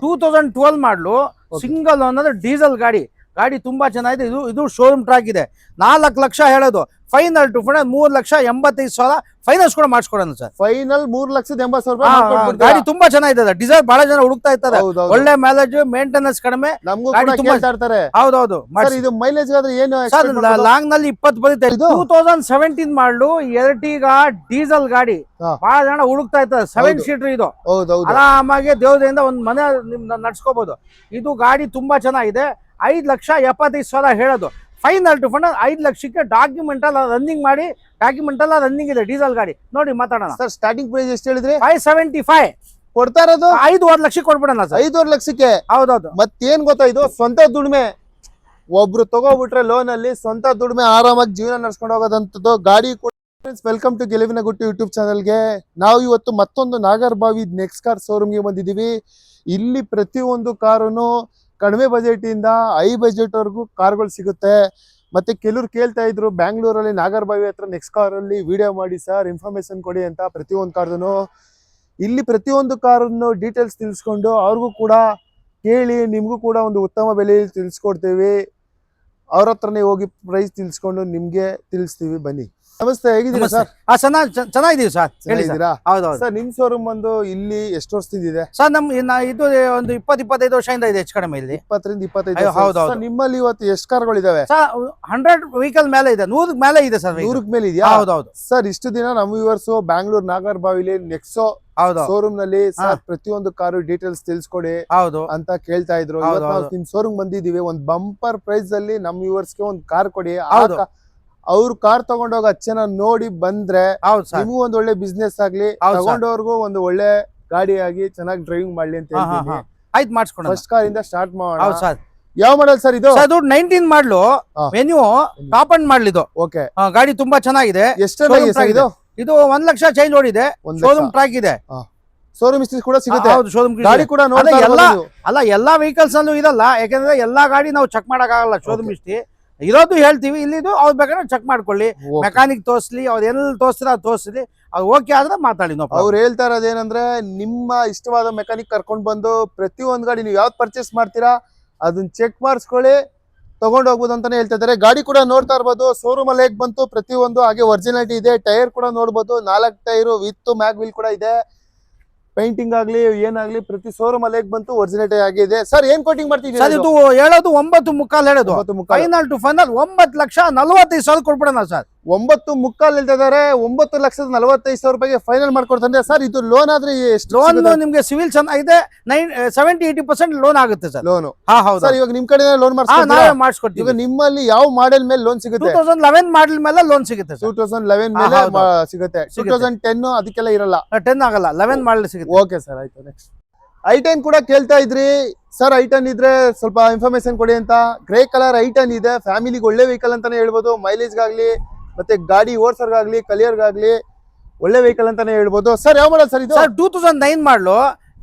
2012 ಮಾಡಲು single owner diesel ಗಾಡಿ. ಗಾಡಿ ತುಂಬಾ ಚೆನ್ನಾಗಿದೆ. ಇದು ಶೋರೂಮ್ ಟ್ರ್ಯಾಕ್ ಇದೆ. 4 ಲಕ್ಷ ಹೇಳೋದು. ಫೈನಲ್ ಟು ಫೈನಲ್ 3,85,000 ಫೈನಾನ್ಸ್ ಕೂಡ ಮಾಡಿಸ್ಕೊಡೋಣ ಸರ್. ಫೈನಲ್ 3,80,000 ಗಾಡಿ ತುಂಬಾ ಚೆನ್ನಾಗಿದೆ. ಡೀಸೆಲ್ ಬಹಳ ಜನ ಹುಡುಕ್ತಾ ಇರ್ತಾರೆ. ಒಳ್ಳೆ ಮೈಲೇಜ್, ಮೇಂಟೆನೆನ್ಸ್ ಕಡಿಮೆ. ಹೌದೌದು. ಇದು ಮೈಲೇಜ್ ಏನು ಲಾಂಗ್ ನಲ್ಲಿ 20 ಬರುತ್ತೆ. 2017 ಮಾಡಲು ಎರ್ಟಿಗಾ ಡೀಸೆಲ್ ಗಾಡಿ ಬಹಳ ಜನ ಹುಡುಕ್ತಾ ಇರ್ತಾರೆ. 7 ಸೀಟರ್ ಇದು. ಆರಾಮಾಗಿ ದೇವದಿಂದ ಒಂದ್ ಮನೆ ನಡ್ಸ್ಕೋಬಹುದು. ಇದು ಗಾಡಿ ತುಂಬಾ ಚೆನ್ನಾಗಿದೆ. 5,75,000 ಹೇಳೋದು. ಫೈನಲ್ ಟು ಫೈನಲ್ 5 ಲಕ್ಷಕ್ಕೆ ಡಾಕ್ಯುಮೆಂಟ್ ಎಲ್ಲ ರನ್ನಿಂಗ್ ಇದೆ. ಡೀಸೆಲ್ ಗಾಡಿ ನೋಡಿ ಮಾತಾಡೋಣ ಸರ್. ಸ್ಟಾರ್ಟಿಂಗ್ ಪ್ರೈಸ್ ಎಷ್ಟು ಹೇಳಿದ್ರಿ? 575 ಕೊಡ್ತಾ ಇರೋದು. 5.5 ಲಕ್ಷಕ್ಕೆ ಕೊಡ್ಬಿಡೋಣ ಸರ್. 5.5 ಲಕ್ಷಕ್ಕೆ. ಹೌದೌದು. ಮತ್ತೇನ್ ಗೊತ್ತಾ, ಇದು ಸ್ವಂತ ದುಡಿಮೆ. ಒಬ್ರು ತಗೋಬಿಟ್ರೆ ಲೋನ್ ಅಲ್ಲಿ ಸ್ವಂತ ದುಡಿಮೆ ಆರಾಮಾಗಿ ಜೀವನ ನಡ್ಸ್ಕೊಂಡು ಹೋಗೋದಂತದ್ದು ಗಾಡಿ. ವೆಲ್ಕಮ್ ಟು ಗೆಲುವಿನ ಗುಟ್ಟು ಯೂಟ್ಯೂಬ್ ಚಾನಲ್ಗೆ. ನಾವು ಇವತ್ತು ಮತ್ತೊಂದು ನಾಗರಬಾವಿ ನೆಕ್ಸ್ಟ್ ಕಾರ್ ಶೋರೂಮ್ಗೆ ಬಂದಿದ್ದೀವಿ. ಇಲ್ಲಿ ಪ್ರತಿಯೊಂದು ಕಾರನ್ನು ಕಡಿಮೆ ಬಜೆಟ್ ಇಂದ ಹೈ ಬಜೆಟ್ ವರೆಗೂ ಕಾರ್ಗಳು ಸಿಗುತ್ತೆ. ಮತ್ತೆ ಕೆಲವ್ರು ಕೇಳ್ತಾ ಇದ್ರು, ಬ್ಯಾಂಗ್ಳೂರಲ್ಲಿ ನಾಗರಬಾವಿ ಹತ್ರ ನೆಕ್ಸ್ಟ್ ಕಾರ್ ಅಲ್ಲಿ ವಿಡಿಯೋ ಮಾಡಿ ಸರ್, ಇನ್ಫಾರ್ಮೇಶನ್ ಕೊಡಿ ಅಂತ. ಪ್ರತಿಯೊಂದು ಕಾರ್ದು ಇಲ್ಲಿ ಪ್ರತಿಯೊಂದು ಕಾರನ್ನು ಡೀಟೇಲ್ಸ್ ತಿಳಿಸ್ಕೊಂಡು ಅವ್ರಿಗೂ ಕೂಡ ಕೇಳಿ ನಿಮ್ಗೂ ಕೂಡ ಒಂದು ಉತ್ತಮ ಬೆಲೆ ತಿಳಿಸ್ಕೊಡ್ತೀವಿ. ಅವ್ರ ಹತ್ರನೇ ಹೋಗಿ ಪ್ರೈಸ್ ತಿಳಿಸ್ಕೊಂಡು ನಿಮ್ಗೆ ತಿಳಿಸ್ತೀವಿ. ಬನ್ನಿ. ನಮಸ್ತೆ, ಹೇಗಿದ್ದೀರಾ ಸರ್? ಚೆನ್ನಾಗಿದ್ದೀವಿ ಸರ್. ಹೇಳಿದ್ದೀರಾ? ಹೌದೌದು ಸರ್, ನಿಮ್ ಶೋರೂಮ್ ಬಂದು ಇಲ್ಲಿ ಎಷ್ಟು ವರ್ಷದಿಂದ ಇದೆ ಸರ್? ಇದು ಒಂದು 20-25 ವರ್ಷದಿಂದ ಇದೆ ಹೆಚ್ಚು ಕಡಿಮೆ. ಇಲ್ಲಿ 20-25. ಹೌದೌದು. ನಿಮ್ಮಲ್ಲಿ ಇವತ್ತು ಎಷ್ಟು ಕಾರ್ಗಳಿದಾವೆ ಸರ್? 100 ವೆಹಿಕಲ್ ಮೇಲೆ ಇದೆ. 100 ಮೇಲೆ ಇದೆ ಸರ್. 100 ಮೇಲೆ ಇದೆಯಾ? ಹೌದೌದು ಸರ್. ಇಷ್ಟು ದಿನ ನಮ್ಮ ವ್ಯೂವರ್ಸ್ ಬ್ಯಾಂಗ್ಳೂರ್ ನಾಗರಬಾವಿಲಿ ನೆಕ್ಸೋ ಶೋರೂಮ್ ನಲ್ಲಿ ಪ್ರತಿಯೊಂದು ಕಾರು ಡೀಟೇಲ್ಸ್ ತಿಳಿಸ್ಕೊಡಿ ಅಂತ ಕೇಳ್ತಾ ಇದ್ರು. ನಿಮ್ ಶೋರೂಮ್ ಬಂದಿದೀವಿ. ಒಂದ್ ಬಂಪರ್ ಪ್ರೈಸ್ ಅಲ್ಲಿ ನಮ್ ವ್ಯೂವರ್ಸ್ ಗೆ ಒಂದ್ ಕಾರ್ ಕೊಡಿ. ಅವ್ರು ಕಾರ್ ತಗೊಂಡೋಗ ಅಚ್ಚನ ನೋಡಿ ಬಂದ್ರೆ ನಿಮಗೂ ಒಂದ್ ಒಳ್ಳೆ ಬಿಸ್ನೆಸ್ ಆಗ್ಲಿ, ತಗೊಂಡವ್ರಿಗೂ ಒಂದು ಒಳ್ಳೆ ಗಾಡಿ ಆಗಿ ಚೆನ್ನಾಗಿ ಡ್ರೈವಿಂಗ್ ಮಾಡ್ಲಿ ಅಂತ ಹೇಳ್ತೀನಿ. ಆಯ್ತು, ಮಾಡಿಸ್ಕೊಂಡು ಫಸ್ಟ್ ಕಾರ್ ಇಂದ ಸ್ಟಾರ್ಟ್ ಮಾಡೋಣ. ಯಾವ ಮಾಡಲ್ ಸರ್ ಇದು? 19 ಮಾಡಲು ವೆನ್ಯೂ ಟಾಪ್ ಅಂಡ್ ಮಾಡಲಿದ್ದು. ಓಕೆ. ಗಾಡಿ ತುಂಬಾ ಚೆನ್ನಾಗಿದೆ. ಎಷ್ಟು? ಇದು 1 ಲಕ್ಷ ಚೇಂಜ್ ಓಡಿದೆ. ಶೋರೂಮ್ ಟ್ರ್ಯಾಕ್ ಇದೆ. ಶೋರೂಮ್ ಹಿಸ್ಟ್ರಿ ಕೂಡ ಸಿಗುತ್ತೆ. ಶೋರೂಮ್ ಗಾಡಿ ಕೂಡ ಎಲ್ಲಾ ವೆಹಿಕಲ್ಸ್ ಅಲ್ಲೂ ಇದಲ್ಲ. ಯಾಕಂದ್ರೆ ಎಲ್ಲಾ ಗಾಡಿ ನಾವು ಚೆಕ್ ಮಾಡಕ್ ಆಗಲ್ಲ. ಶೋರೂಮ್ ಹಿಸ್ಟ್ರಿ ಇರೋದು ಹೇಳ್ತೀವಿ. ಇಲ್ಲಿದು ಅವ್ರು ಬೇಕಾದ್ರೆ ಚೆಕ್ ಮಾಡ್ಕೊಳ್ಳಿ. ಮೆಕ್ಯಾನಿಕ್ ತೋರಿಸ್ಲಿ, ಅವ್ರು ಎಲ್ಲಿ ತೋರಿಸ್ತೀರ ಅದು ತೋರಿಸ್ಲಿ. ಅದು ಓಕೆ ಆದ್ರೆ ಮಾತಾಡಿ. ಅವ್ರು ಹೇಳ್ತಾ ಇರೋದೇನಂದ್ರೆ, ನಿಮ್ಮ ಇಷ್ಟವಾದ ಮೆಕ್ಯಾನಿಕ್ ಕರ್ಕೊಂಡು ಬಂದು ಪ್ರತಿಯೊಂದು ಗಾಡಿ ನೀವು ಯಾವ್ದು ಪರ್ಚೇಸ್ ಮಾಡ್ತೀರಾ ಅದನ್ನ ಚೆಕ್ ಮಾಡಿಸ್ಕೊಳ್ಳಿ, ತಗೊಂಡು ಹೋಗ್ಬೋದು ಅಂತಾನೆ ಹೇಳ್ತಾ ಇದಾರೆ. ಗಾಡಿ ಕೂಡ ನೋಡ್ತಾ ಇರ್ಬೋದು. ಶೋರೂಮ್ ಅಲ್ಲಿ ಹೇಗೆ ಬಂತು ಪ್ರತಿಯೊಂದು ಹಾಗೆ ಒರಿಜಿನಾಲಿಟಿ ಇದೆ. ಟೈರ್ ಕೂಡ ನೋಡ್ಬೋದು. 4 ಟೈರು ವಿತ್ ಮ್ಯಾಗ್ ವೀಲ್ ಕೂಡ ಇದೆ. ಪೇಂಟಿಂಗ್ ಆಗ್ಲಿ ಏನಾಗ್ಲಿ ಪ್ರತಿ ಶೋರೂಮ್ ಅಲ್ಲಿ ಬಂತು ಒರಿಜಿನಾಲಿಟಿ ಆಗಿದೆ. ಸರ್, ಏನ್ ಕೋಟಿಂಗ್ ಮಾಡ್ತೀವಿ? ಇದು ಹೇಳೋದು 9.25 ಹೇಳೋದು. ಫೈನಲ್ ಟು ಫೈನಲ್ 9,45,000 ಕೊಡ್ಬಿಡೋಣ ಸರ್. 9.25 ಹೇಳ್ತಾ ಇದಾರೆ. 9,45,000 ರೂಪಾಯಿಗೆ ಫೈನಲ್ ಮಾಡ್ಕೊಡ್ತಾರೆ ಸರ್. ಇದು ಲೋನ್ ಆದ್ರೆ ಎಷ್ಟು? ಲೋನ್ ನಿಮ್ಗೆ ಸಿವಿಲ್ ಚೆನ್ನಾಗಿದೆ. 70-80% ಲೋನ್ ಆಗುತ್ತೆ ಸರ್. ಲೋನ್ ಸರ್ ಇವಾಗ ನಿಮ್ ಕಡೆ ಲೋನ್ ಮಾಡಿಸ್ಕೊಡ್ತೀವಿ. ಈಗ ನಿಮ್ಮಲ್ಲಿ ಯಾವ ಮಾಡೆಲ್ ಮೇಲೆ ಲೋನ್ ಸಿಗುತ್ತೆ? 2011 ಮಾಡೆಲ್ ಮೇಲೆ ಲೋನ್ ಸಿಗುತ್ತೆ. 2011 ಮೇಲೆ ಸಿಗುತ್ತೆ. 2010 ಅದಕ್ಕೆಲ್ಲ ಇರಲ್ಲ. 10 ಆಗಲ್ಲ, 11 ಮಾಡೆಲ್ ಸಿಗುತ್ತೆ. ಓಕೆ ಸರ್, ಆಯ್ತು. ನೆಕ್ಸ್ಟ್ i10 ಕೂಡ ಕೇಳ್ತಾ ಇದ್ರಿ ಸರ್. i10 ಇದ್ರೆ ಸ್ವಲ್ಪ ಇನ್ಫಾರ್ಮೇಶನ್ ಕೊಡಿ ಅಂತ. ಗ್ರೇ ಕಲರ್ i10 ಇದೆ. ಫ್ಯಾಮಿಲಿಗೆ ಒಳ್ಳೆ ವೆಹಿಕಲ್ ಅಂತಾನೆ ಹೇಳ್ಬೋದು. ಮೈಲೇಜ್ಗಾಗ್ಲಿ ಮತ್ತೆ ಗಾಡಿ ಓಡಿಸೋರ್ಗಾಗ್ಲಿ ಕಲಿಯರ್ಗಾಗ್ಲಿ ಒಳ್ಳೆ ವೆಹಿಕಲ್ ಅಂತಾನೆ ಹೇಳ್ಬೋದು. ಸರ್, ಯಾವ ಮಾಡಲ್ ಸರ್ ಇದು? 2009 ಮಾಡಲು.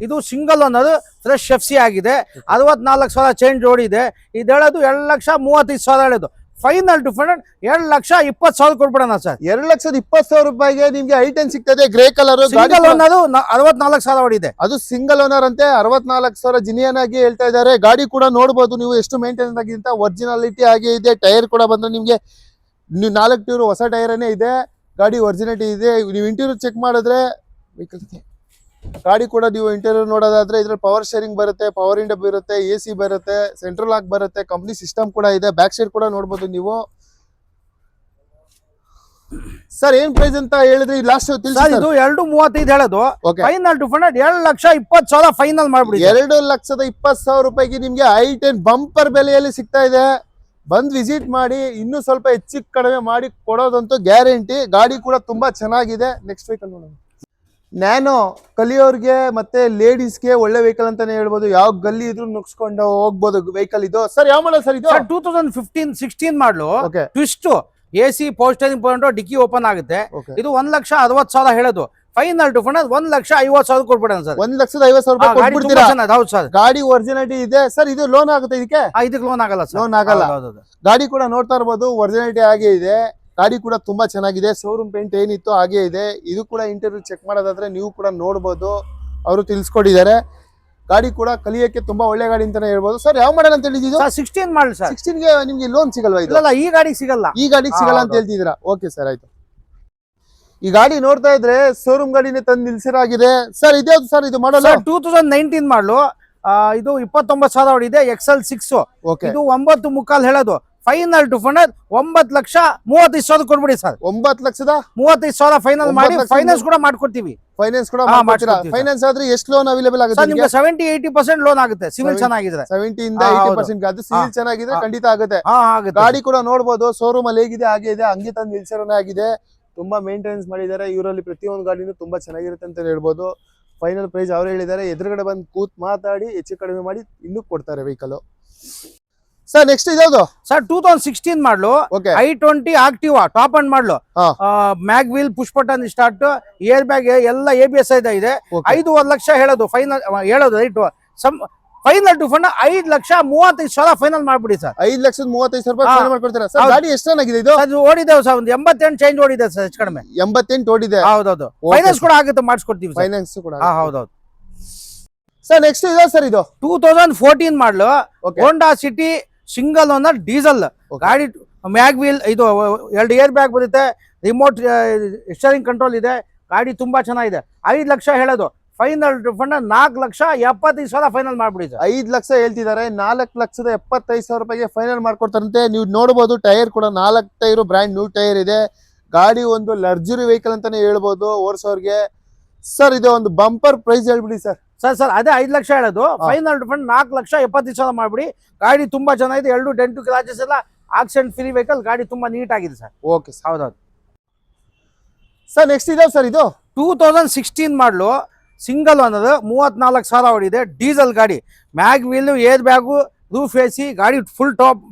ಇದು ಸಿಂಗಲ್ ಓನರ್, ಫ್ರೆಶ್ FC ಆಗಿದೆ. 64,000 ಚೇಂಜ್ ಓಡಿದೆ. ಇದು ಹೇಳೋದು 2,35,000 ಹೇಳೋದು. ಫೈನಲ್ ಟು ಫೈನಲ್ 2,20,000 ಕೊಡ್ಬಿಡೋಣ ಸರ್. 2,20,000 ರೂಪಾಯಿಗೆ ನಿಮ್ಗೆ i10 ಸಿಗ್ತದೆ. Grey colour. ಸಿಂಗಲ್ ಓನರ್ 64,000 ಓಡಿದೆ. ಅದು ಸಿಂಗಲ್ ಓನರ್ ಅಂತೆ. 64,000 ಜಿನಿಯನ್ ಆಗಿ ಹೇಳ್ತಾ ಇದ್ದಾರೆ. ಗಾಡಿ ಕೂಡ ನೋಡಬಹುದು ನೀವು ಎಷ್ಟು ಮೇಂಟೆನೆನ್ಸ್ ಆಗಿದೆ ಅಂತ. ಒರಿಜಿನಾಲಿಟಿ ಆಗಿ ಇದೆ. ಟೈರ್ ಕೂಡ ಬಂದ್ರೆ ನಿಮ್ಗೆ 4 ಟೈರ್ ಹೊಸ ಟೈರನೇ ಇದೆ. ಗಾಡಿ ಒರಿಜಿನಾಲಿಟಿ ಇದೆ. ನೀವು ಇಂಟೀರಿಯರ್ ಚೆಕ್ ಮಾಡಿದ್ರೆ ಗಾಡಿ ಕೂಡ ನೀವು ಇಂಟೀರಿಯರ್ ನೋಡೋದಾದ್ರೆ ಇದ್ರಲ್ಲಿ ಪವರ್ ಶೇರಿಂಗ್ ಬರುತ್ತೆ, ಪವರ್ ವಿಂಡೋ ಇರುತ್ತೆ, AC ಬರುತ್ತೆ, ಸೆಂಟ್ರಲ್ ಲಾಕ್ ಬರುತ್ತೆ, ಕಂಪ್ನಿ ಸಿಸ್ಟಮ್ ಕೂಡ ಇದೆ. ಬ್ಯಾಕ್ ಸೈಡ್ ಕೂಡ ನೋಡಬಹುದು ನೀವು. ಸರ್, ಏನ್ ಪ್ರೈಸ್ ಅಂತ ಹೇಳಿದ್ರಿ ಲಾಸ್ಟ್? ಇದು 2,35 ಹೇಳೋದು. ಫೈನಲ್ ಟು ಫೈನಲ್ 2,20,000 ಫೈನಲ್ ಮಾಡ್ಬಿಡಿ. 2,20,000 ರೂಪಾಯಿಗೆ ನಿಮ್ಗೆ i10 ಬಂಪರ್ ಬೆಲೆಯಲ್ಲಿ ಸಿಗ್ತಾ ಇದೆ. ಬಂದ್ ವಿಸಿಟ್ ಮಾಡಿ. ಇನ್ನೂ ಸ್ವಲ್ಪ ಹೆಚ್ಚು ಕಡಿಮೆ ಮಾಡಿ ಕೊಡೋದಂತೂ ಗ್ಯಾರಂಟಿ. ಗಾಡಿ ಕೂಡ ತುಂಬಾ ಚೆನ್ನಾಗಿದೆ. ನೆಕ್ಸ್ಟ್ ವೆಹಿಕಲ್ ನೋಡೋಣ. ನ್ಯಾನೋ ಕಲಿಯೋರ್ಗೆ ಮತ್ತೆ ಲೇಡೀಸ್ಗೆ ಒಳ್ಳೆ ವೆಹಿಕಲ್ ಅಂತಾನೆ ಹೇಳ್ಬೋದು. ಯಾವ ಗಲ್ಲಿ ಇದ್ರು ನುಗ್ಸ್ಕೊಂಡು ಹೋಗ್ಬೋದು ವೆಹಿಕಲ್ ಇದು. ಸರ್, ಯಾವ ಮಾಡಲ್ ಸರ್ ಇದು? 2015-16 ಮಾಡಲು. Twist AC power steering point, ಡಿಕ್ಕಿ ಓಪನ್ ಆಗುತ್ತೆ. ಇದು 1,60,000 ಹೇಳೋದು. ಫೈನಲ್ ಟು ಫೈನಲ್ 1,50,000 ಕೊಡ್ಬಿಡೋಣ ಸರ್. 1,50,000 ರೂಪಾಯಿ ಕೊಟ್ಬಿಡ್ತೀರಾ? ಹೌದು ಸರ್. ಗಾಡಿ ಒರಿಜಿನಾಲಿಟಿ ಇದೆ ಸರ್. ಇದು ಲೋನ್ ಆಗುತ್ತೆ ಇದಕ್ಕೆ? ಇದಕ್ಕೆ ಲೋನ್ ಆಗಲ್ಲ ಸರ್. ಲೋನ್ ಆಗಲ್ಲ. ಗಾಡಿ ಕೂಡ ನೋಡ್ತಾ ಇರ್ಬೋದು. ಒರಿಜಿನಾಲಿಟಿ ಆಗೇ ಇದೆ. ಗಾಡಿ ಕೂಡ ತುಂಬಾ ಚೆನ್ನಾಗಿದೆ. ಶೋರೂಮ್ ಪೇಂಟ್ ಏನಿತ್ತು ಹಾಗೆ ಇದೆ. ಇದು ಕೂಡ ಇಂಟೀರಿಯರ್ ಚೆಕ್ ಮಾಡೋದಾದ್ರೆ ನೀವು ಕೂಡ ನೋಡಬಹುದು. ಅವರು ತಿಳಿಸ್ಕೊಟ್ಟಿದ್ದಾರೆ. ಗಾಡಿ ಕೂಡ ಕಲಿಯಕ್ಕೆ ತುಂಬಾ ಒಳ್ಳೆ ಗಾಡಿ ಅಂತಾನೆ ಹೇಳ್ಬೋದು. ಸರ್ ಯಾವ ಮಾಡಲ್ ಅಂತ ಹೇಳಿದ್ದು? 16 ಮಾಡಲ್ ಸರ್. 16 ಗೆ ನಿಮ್ಗೆ ಲೋನ್ ಸಿಗಲ್ವಾ ಇದು? ಇಲ್ಲ, ಈ ಗಾಡಿಗೆ ಸಿಗಲ್ಲ. ಈ ಗಾಡಿಗೆ ಸಿಗಲ್ಲ ಅಂತ ಹೇಳ್ತಿದ್ದೀರಾ? ಓಕೆ ಸರ್, ಆಯ್ತು. ಈ ಗಾಡಿ ನೋಡ್ತಾ ಇದ್ರೆ ಶೋರೂಮ್ ಗಾಡಿನೇ ತಂದು ನಿಲ್ಸಿರಾಗಿದೆ. ಸರ್ ಇದ್ಯಾವ್ದು ಸರ್ ಇದು ಮಾಡಲ್? 2019 ಮಾಡಲು. ಇದು 29,000 ಹೊಡಿದೆ, XL6. ಇದು 9.25 ಹೇಳೋದು. ಫೈನಲ್ ಟು ಫೈನಲ್ 9,35,000 ಕೊಡ್ಬಿಡಿ ಸರ್. 9,35,000 ಫೈನಲ್ ಮಾಡಿ ಫೈನಾನ್ಸ್ ಕೂಡ ಮಾಡ್ಕೊಡ್ತೀವಿ. ಫೈನಾನ್ಸ್ ಕೂಡ ಮಾಡ್ಕೊಡ್ತೀರಾ? ಫೈನಾನ್ಸ್ ಆದ್ರೆ ಎಷ್ಟು ಲೋನ್ ಅವೈಲೇಬಲ್ ಆಗುತ್ತೆ ನಿಮಗೆ? 70-80% ಲೋನ್ ಆಗುತ್ತೆ ಸಿವಿಲ್ ಚೆನ್ನಾಗಿದ್ರೆ. 70 ಇಂದ 80% ಅದು ಸಿವಿಲ್ ಚೆನ್ನಾಗಿದ್ರೆ ಖಂಡಿತ ಆಗುತ್ತೆ. ಗಾಡಿ ಕೂಡ ನೋಡಬಹುದು ಶೋರೂಮ್ ಅಲ್ಲಿ ಹೇಗಿದೆ ಹಾಗೆ ಇದೆ, ಹಂಗೆ ತಂದು ನಿಲ್ಸರನೇ ಆಗಿದೆ. ತುಂಬಾ ಮೇಂಟೆನೆನ್ಸ್ ಮಾಡಿದ್ದಾರೆ ಇವರಲ್ಲಿ. ಪ್ರತಿಯೊಂದು ಗಾಡಿನೂ ತುಂಬಾ ಚೆನ್ನಾಗಿರುತ್ತೆ ಅಂತ ಹೇಳ್ಬೋದು. ಫೈನಲ್ ಪ್ರೈಸ್ ಅವ್ರು ಹೇಳಿದ್ದಾರೆ. ಎದುರುಗಡೆ ಬಂದು ಕೂತ್ ಮಾತಾಡಿ ಹೆಚ್ಚು ಕಡಿಮೆ ಮಾಡಿ ಇನ್ನೂ ಕೊಡ್ತಾರೆ ವೆಹಿಕಲ್. ಸರ್ ನೆಕ್ಸ್ಟ್ ಇದಾವುದು? ಸರ್ 2016 ಮಾಡಲು. i20 ಆಕ್ಟಿವಾ ಟಾಪ್ ಅಂಡ್ ಮಾಡಲು. Mag wheel, push button start, air bag ಎಲ್ಲ ABS ಇದೆ. 5.5 ಲಕ್ಷ ಹೇಳೋದು ಫೈನಲ್ ಹೇಳೋದು right. Final to final 5,35,000 final ಮಾಡ್ಬಿಡಿ ಸರ್. 5,35,000 ರೂಪಾಯಿ ಫೈನಲ್ ಮಾಡ್ಕೊಡ್ತೀರಾ ಸರ್? ಗಾಡಿ ಎಷ್ಟು ಚೆನ್ನಾಗಿದೆ ಇದು? ಅದು ಓಡಿದೆ ಸರ್, ಒಂದು 88 ಚೇಂಜ್ ಓಡಿದೆ ಸರ್, ಹೆಚ್ಚು ಕಡಿಮೆ 88 ಓಡಿದೆ. ಹೌದೌದು, ಫೈನಾನ್ಸ್ ಕೂಡ ಆಗುತ್ತೆ, ಮಾಡಿಸ್ಕೊಡ್ತೀವಿ. ಫೈನಾನ್ಸ್ ಕೂಡ ಹೌದೌದು ಸರ್. ನೆಕ್ಸ್ಟ್ ಇದೆ ಸರ್ ಇದು 2014 ಮಾಡಲು. Honda City single owner diesel ಗಾಡಿ. ಮ್ಯಾಗ್ ವೀಲ್, ಇದು 2 ಏರ್ ಬ್ಯಾಗ್ ಬರುತ್ತೆ, ರಿಮೋಟ್ ಸ್ಟೀರಿಂಗ್ ಕಂಟ್ರೋಲ್ ಇದೆ. ಗಾಡಿ ತುಂಬಾ ಚೆನ್ನಾಗಿದೆ. 5 ಲಕ್ಷ ಹೇಳೋದು. ಫೈನಲ್ ಫಂಡ್ 4,75,000 ಫೈನಲ್ ಮಾಡ್ಬಿಡಿ ಸರ್. 5 ಲಕ್ಷ ಹೇಳ್ತಿದ್ದಾರೆ, 4,75,000 ರೂಪಾಯಿಗೆ ಫೈನಲ್ ಮಾಡ್ಕೊಡ್ತಾರಂತೆ. ನೀವು ನೋಡಬಹುದು ಟೈರ್ ಕೂಡ 4 ಟೈರು ಬ್ರ್ಯಾಂಡ್ ನ್ಯೂ ಟೈರ್ ಇದೆ. ಗಾಡಿ ಒಂದು ಲಕ್ಸುರಿ ವೆಹಿಕಲ್ ಅಂತಾನೆ ಹೇಳ್ಬೋದು ಓಡಿಸೋರ್ಗೆ. ಸರ್ ಇದು ಒಂದು ಬಂಪರ್ ಪ್ರೈಸ್ ಹೇಳ್ಬಿಡಿ ಸರ್. ಸರ್ ಅದೇ 5 ಲಕ್ಷ ಹೇಳೋದು. ಫೈನಲ್ ಫಂಡ್ 4,75,000 ಮಾಡ್ಬಿಡಿ. ಗಾಡಿ ತುಂಬಾ ಚೆನ್ನಾಗಿದೆ. 2 ಡೆಂಟು ಕ್ರಾಚಸ್ ಎಲ್ಲ ಆಕ್ಸಿಡೆಂಟ್ ಫ್ರೀ ವೆಹಿಕಲ್. ಗಾಡಿ ತುಂಬಾ ನೀಟ್ ಆಗಿದೆ ಸರ್. ಓಕೆ ಸರ್, ಹೌದೌದು ಸರ್. ನೆಕ್ಸ್ಟ್ ಇದೆ ಸರ್ ಇದು 2016 ಮಾಡಲು. ಸಿಂಗಲ್ ಓನರ್, 34,000 ಹೊಡಿದೆ, ಡೀಸೆಲ್ ಗಾಡಿ. ಮ್ಯಾಗ್ wheel, air bag, roof AC, ಗಾಡಿ ಫುಲ್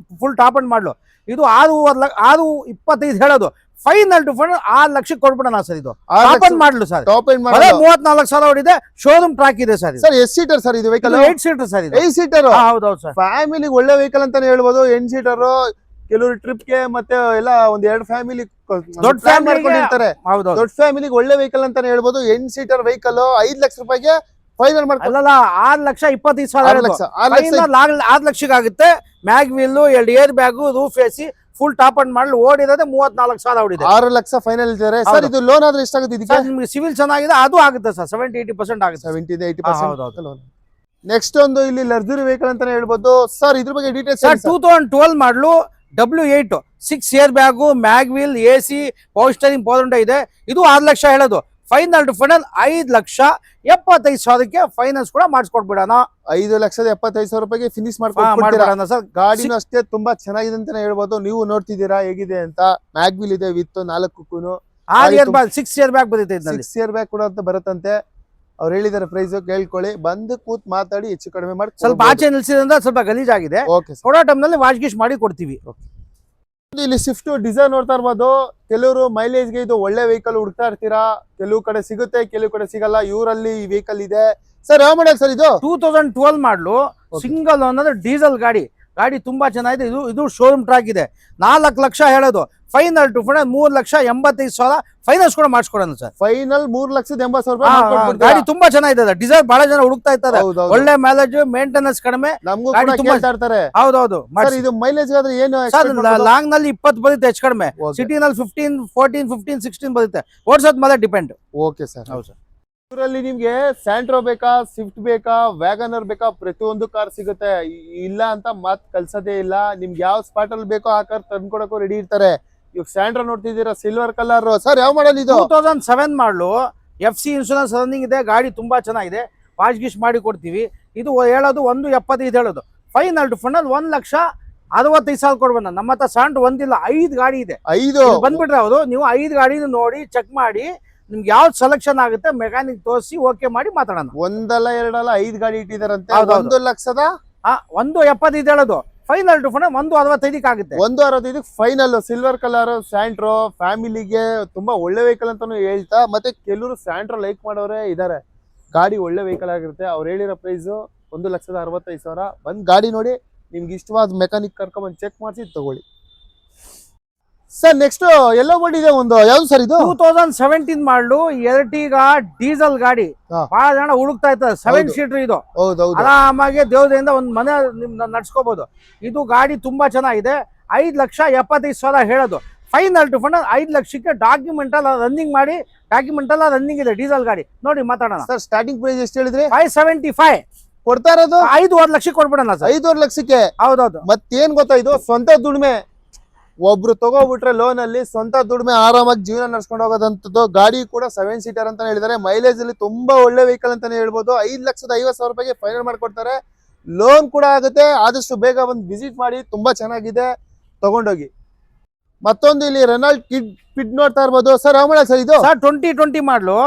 ಟಾಪ್ ಅಂಡ್ ಮಾಡಲು. ಇದು 6,25,000 ಹೇಳೋದು. ಫೈನಲ್ ಟು ಫೈನಲ್ 6 ಲಕ್ಷಕ್ಕೆ ಕೊಡ್ಬಿಡೋಣ ಸರ್. ಇದು ಟಾಪ್ ಅಂಡ್ ಮಾಡಲು ಸರ್. 34,000 ಹೊಡಿದೆ, ಶೋರೂಮ್ ಟ್ರ್ಯಾಕ್ ಇದೆ ಸರ್. ಸರ್ ಎಷ್ಟು ಸೀಟರ್ ಸರ್ ಇದು ವೆಹಿಕಲ್? 8 seater sir. 8 ಸೀಟರ್. ಹೌದೌದು ಸರ್. ಫ್ಯಾಮಿಲಿ ಒಳ್ಳೆ ವೆಹಿಕಲ್ ಅಂತಾನೆ ಹೇಳ್ಬೋದು. 8 ಸೀಟರ್. ಕೆಲವರು ಟ್ರಿಪ್ ಗೆ ಮತ್ತೆ ಎಲ್ಲ ಒಂದ್ 2 ಫ್ಯಾಮಿಲಿ ದೊಡ್ಡ ಫ್ಯಾಮಿಲಿ ಮಾಡ್ಕೊಂಡಿರ್ತಾರೆ. ದೊಡ್ಡ ಫ್ಯಾಮಿಲಿಗೆ ಒಳ್ಳೆ ವೆಹಿಕಲ್ ಅಂತಾನೆ ಹೇಳ್ಬೋದು. 8 ಸೀಟರ್ ವೆಹಿಕಲ್ 5 ಲಕ್ಷ ರೂಪಾಯಿಗೆ ಫೈನಲ್ ಮಾಡ್ಕೊಳ್ಳಲ್ಲ. 6,25,000 6 ಲಕ್ಷಕ್ಕೆ ಆಗುತ್ತೆ. Mag wheel, 2 air bag, roof AC, full top and ಮಾಡಲು. ಓಡಿರೋದೇ 34,000 ಹೊಡಿದೆ. 6 ಲಕ್ಷ ಫೈನಲ್ ಇದ್ದಾರೆ ಸರ್. ಇದು ಲೋನ್ ಆದ್ರೆ ಎಷ್ಟಾಗುತ್ತೆ ಇದಕ್ಕೆ? ನಿಮಗೆ ಸಿವಿಲ್ ಚೆನ್ನಾಗಿದೆ, ಅದು ಆಗುತ್ತೆ ಸರ್. 70-80% ಆಗುತ್ತೆ. 70-80% ಲೋನ್. ನೆಕ್ಸ್ಟ್ ಒಂದು ಇಲ್ಲಿ ಲಕ್ಸುರಿ ವೆಹಿಕಲ್ ಅಂತಾನೆ ಹೇಳ್ಬೋದು ಸರ್. ಇದ್ರ ಬಗ್ಗೆ ಡೀಟೇಲ್ಸ್. 2012 ಮಾಡಲು. W8 6 air bag, mag wheel, AC, power steering, power ಇದೆ. ಇದು 6 ಲಕ್ಷ ಹೇಳೋದು. ಫೈನಲ್ ಟು ಫೈನಲ್ 5,75,000ಕ್ಕೆ ಫೈನಾನ್ಸ್ ಕೂಡ ಮಾಡಿಸ್ಕೊಡ್ಬಿಡೋಣ. 5,75,000 ರೂಪಾಯಿಗೆ ಫಿನಿಶ್ ಮಾಡ್ಕೊಡ್ಬಿಡೋಣ ಸರ್. ಗಾಡಿನೂ ಅಷ್ಟೇ ತುಂಬಾ ಚೆನ್ನಾಗಿದೆ ಅಂತಾನೆ ಹೇಳ್ಬೋದು. ನೀವು ನೋಡ್ತಿದ್ದೀರಾ ಹೇಗಿದೆ ಅಂತ. ಮ್ಯಾಗ್ ವೀಲ್ ಇದೆ with 4 6 air bag, 6 air bag ಬರುತ್ತೆ. 6 ಏರ್ ಬ್ಯಾಗ್ ಕೂಡ ಅಂತ ಬರುತ್ತಂತೆ. ಅವ್ರು ಹೇಳಿದಾರೆ ಪ್ರೈಸ್ ಕೇಳ್ಕೊಳ್ಳಿ, ಬಂದು ಕೂತ್ ಮಾತಾಡಿ ಹೆಚ್ಚು ಕಡಿಮೆ ಮಾಡಿ. ಸ್ವಲ್ಪ ಆಚೆ ನಿಲ್ಸಿದ್ರಿಂದ ಸ್ವಲ್ಪ ಗಲೀಜಾಗಿದೆ. ಕೊಡೋ ಟೈಮ್ನಲ್ಲಿ ವಾಶ್ ಗೀಶ್ ಮಾಡಿ ಕೊಡ್ತೀವಿ. ಇಲ್ಲಿ ಸ್ವಿಫ್ಟ್ ಡಿಸೈರ್ ನೋಡ್ತಾ ಇರ್ಬೋದು. ಕೆಲವರು ಮೈಲೇಜ್ಗೆ ಇದು ಒಳ್ಳೆ ವೆಹಿಕಲ್ ಹುಡುಕ್ತಾ ಇರ್ತೀರಾ. ಕೆಲವು ಕಡೆ ಸಿಗುತ್ತೆ, ಕೆಲವು ಕಡೆ ಸಿಗಲ್ಲ. ಇವರಲ್ಲಿ ಈ ವೆಹಿಕಲ್ ಇದೆ ಸರ್. ಯಾವ ಮಾಡಲ್ ಸರ್ ಇದು? 2012 ಮಾಡಲು. ಸಿಂಗಲ್ ಓನರ್ ಡೀಸೆಲ್ ಗಾಡಿ. ಗಾಡಿ ತುಂಬಾ ಚೆನ್ನಾಗಿದೆ. ಇದು ಶೋರೂಮ್ ಟ್ರ್ಯಾಕ್ ಇದೆ. 4 ಲಕ್ಷ ಹೇಳೋದು. ಫೈನಲ್ ಟು ಫೈನಲ್ 3,85,000 ಫೈನಾನ್ಸ್ ಕೂಡ ಮಾಡಿಸ್ಕೊಡೋಣ ಸರ್. ಫೈನಲ್ 3,80,000 ರೂಪಾಯಿ. ಗಾಡಿ ತುಂಬಾ ಚೆನ್ನಾಗಿದೆ. ಡಿಸೈರ್ ಬಹಳ ಜನ ಹುಡುಕ್ತಾ ಇರ್ತಾರೆ. ಒಳ್ಳೆ ಮೈಲೇಜ್, ಮೇಂಟೆನೆನ್ಸ್ ಕಡಿಮೆ. ನಮಗೂ ಕೇಳ್ತಾ ಇರ್ತಾರೆ. ಹೌದೌದು. ಇದು ಮೈಲೇಜ್ ಆದ್ರೆ ಏನು ಲಾಂಗ್ ನಲ್ಲಿ 20 ಬರುತ್ತೆ ಹೆಚ್ಚು ಕಡಿಮೆ. ಸಿಟಿನಲ್ಲಿ 15, 14, 15, 16 ಬರುತ್ತೆ. ಓಡಿಸೋದ್ ಮೇಲೆ ಡಿಪೆಂಡ್. Okay sir. ಹೌದು ಸರ್. ಇದರಲ್ಲಿ ನಿಮ್ಗೆ ಸ್ಯಾಂಟ್ರೋ ಬೇಕಾ, ಸ್ವಿಫ್ಟ್ ಬೇಕಾ, ವ್ಯಾಗನರ್ ಬೇಕಾ, ಪ್ರತಿಯೊಂದು ಕಾರ್ ಸಿಗುತ್ತೆ. ಇಲ್ಲ ಅಂತ ಮಾತ್ ಕಲ್ಸೋದೇ ಇಲ್ಲ. ನಿಮ್ಗೆ ಯಾವ ಸ್ಪಾಟ್ ಅಲ್ಲಿ ಬೇಕೋ ಆ ಕಾರ್ ತಂದ್ಕೊಡಕ್ಕೂ ರೆಡಿ ಇರ್ತಾರೆ. ಇವಾಗ ಸ್ಯಾಂಟ್ರೋ ನೋಡ್ತಿದ್ದೀರಾ, ಸಿಲ್ವರ್ ಕಲರ್. ಸರ್ ಯಾವ ಮಾಡಲ್ ಇದು? 2007 ಮಾಡಲು. FC ಇನ್ಶೂರೆನ್ಸ್ ರನ್ನಿಂಗ್ ಇದೆ. ಗಾಡಿ ತುಂಬಾ ಚೆನ್ನಾಗಿದೆ. ವಾಶ್ ಗೀಶ್ ಮಾಡಿ ಕೊಡ್ತೀವಿ. ಇದು ಹೇಳೋದು 1,75,000 ಹೇಳೋದು. ಫೈನಲ್ ಟು ಫೈನಲ್ 1,65,000 ಕೊಡ್ಬೇಡ. ನಮ್ಮ ಹತ್ರ ಸ್ಯಾಂಟ್ರೋ ಒಂದಿಲ್ಲ, 5 ಗಾಡಿ ಇದೆ. 5 ಬಂದ್ಬಿಟ್ರೆ ಹೌದು. ನೀವು 5 ಗಾಡಿನ ನೋಡಿ ಚೆಕ್ ಮಾಡಿ ನಿಮ್ಗೆ ಯಾವ್ದು ಸೆಲೆಕ್ಷನ್ ಆಗುತ್ತೆ ಮೆಕ್ಯಾನಿಕ್ ತೋರಿಸಿ ಓಕೆ ಮಾಡಿ ಮಾತಾಡೋಣ. ಒಂದಲ್ಲ ಎರಡಲ್ಲ 5 ಗಾಡಿ ಇಟ್ಟಿದಾರಂತೆ. 1,75,000 ಹೇಳೋದು. ಫೈನಲ್ ಟು ಫೈನಲ್ 1,65,000 ಆಗುತ್ತೆ. 1,65,000 ಫೈನಲ್. ಸಿಲ್ವರ್ ಕಲರ್ ಸ್ಯಾಂಟ್ರೋ ಫ್ಯಾಮಿಲಿಗೆ ತುಂಬಾ ಒಳ್ಳೆ ವೆಹಿಕಲ್ ಅಂತಾನು ಹೇಳ್ತಾ. ಮತ್ತೆ ಕೆಲವರು ಸ್ಯಾಂಟ್ರೋ ಲೈಕ್ ಮಾಡೋರೇ ಇದಾರೆ. ಗಾಡಿ ಒಳ್ಳೆ ವೆಹಿಕಲ್ ಆಗಿರುತ್ತೆ. ಅವ್ರು ಹೇಳಿರೋ ಪ್ರೈಸ್ 1,65,000. ಬಂದ್ ಗಾಡಿ ನೋಡಿ, ನಿಮ್ಗೆ ಇಷ್ಟವಾದ ಮೆಕ್ಯಾನಿಕ್ ಕರ್ಕೊಂಡ್ಬಂದು ಚೆಕ್ ಮಾಡಿಸಿ ತಗೊಳ್ಳಿ. ಸರ್ ನೆಕ್ಸ್ಟ್ ಎಲ್ಲೋ ಬಂದಿದೆ ಒಂದು ಯಾವ್ದು ಸರ್ ಇದು 2017 ಮಾಡಲು ಎರಟಿಗ ಡೀಸೆಲ್ ಗಾಡಿ ಬಹಳ ಜನ ಹುಡುಕ್ತಾ ಇರ್ತಾರೆ 7 ಸೀಟರ್ ಇದು ಆರಾಮಾಗಿ ದೇವದಿಂದ ಒಂದು ಮನೆ ನಡ್ಸ್ಕೋಬಹುದು ಇದು ಗಾಡಿ ತುಂಬಾ ಚೆನ್ನಾಗಿದೆ 5,75,000 ಹೇಳೋದು ಫೈನಲ್ ಟು ಫೈನಲ್ 5 ಲಕ್ಷಕ್ಕೆ ಡಾಕ್ಯುಮೆಂಟ್ ಎಲ್ಲ ರನ್ನಿಂಗ್ ಮಾಡಿ ಡಾಕ್ಯುಮೆಂಟ್ ಎಲ್ಲ ರನ್ನಿಂಗ್ ಇದೆ ಡೀಸೆಲ್ ಗಾಡಿ ನೋಡಿ ಮಾತಾಡೋಣ ಸರ್ ಸ್ಟಾರ್ಟಿಂಗ್ ಪ್ರೈಸ್ ಎಷ್ಟು ಹೇಳಿದ್ರಿ 575 ಕೊಡ್ತಾ ಇರೋದು 5.5 ಲಕ್ಷಕ್ಕೆ ಕೊಡ್ಬಿಡೋಣ ಸರ್ 5.5 ಲಕ್ಷಕ್ಕೆ ಹೌದೌದು ಮತ್ತೇನ್ ಗೊತ್ತಾ ಇದು ಸ್ವಂತ ದುಡಿಮೆ ಒಬ್ರು ತಗೋಬಿಟ್ರೆ ಲೋನ್ ಅಲ್ಲಿ ಸ್ವಂತ ದುಡಿಮೆ ಆರಾಮಾಗಿ ಜೀವನ ನಡ್ಸ್ಕೊಂಡು ಹೋಗೋದಂತದ್ದು ಗಾಡಿ ಕೂಡ 7 ಸೀಟರ್ ಅಂತ ಹೇಳಿದಾರೆ ಮೈಲೇಜ್ ಅಲ್ಲಿ ತುಂಬಾ ಒಳ್ಳೆ ವೆಹಿಕಲ್ ಅಂತಾನೆ ಹೇಳ್ಬೋದು 5,50,000 ರೂಪಾಯಿಗೆ ಫೈನಲ್ ಮಾಡ್ಕೊಡ್ತಾರೆ ಲೋನ್ ಕೂಡ ಆಗುತ್ತೆ ಆದಷ್ಟು ಬೇಗ ಒಂದು ವಿಸಿಟ್ ಮಾಡಿ ತುಂಬಾ ಚೆನ್ನಾಗಿದೆ ತಗೊಂಡೋಗಿ ಮತ್ತೊಂದು ಇಲ್ಲಿ ರೆನಾಲ್ಡ್ ಕಿಡ್ ನೋಡ್ತಾ ಇರ್ಬೋದು ಸರ್ ಯಾವ ಮಾಡಲ್ ಸರ್ ಇದು ಸರ್ 2020 ಮಾಡಲು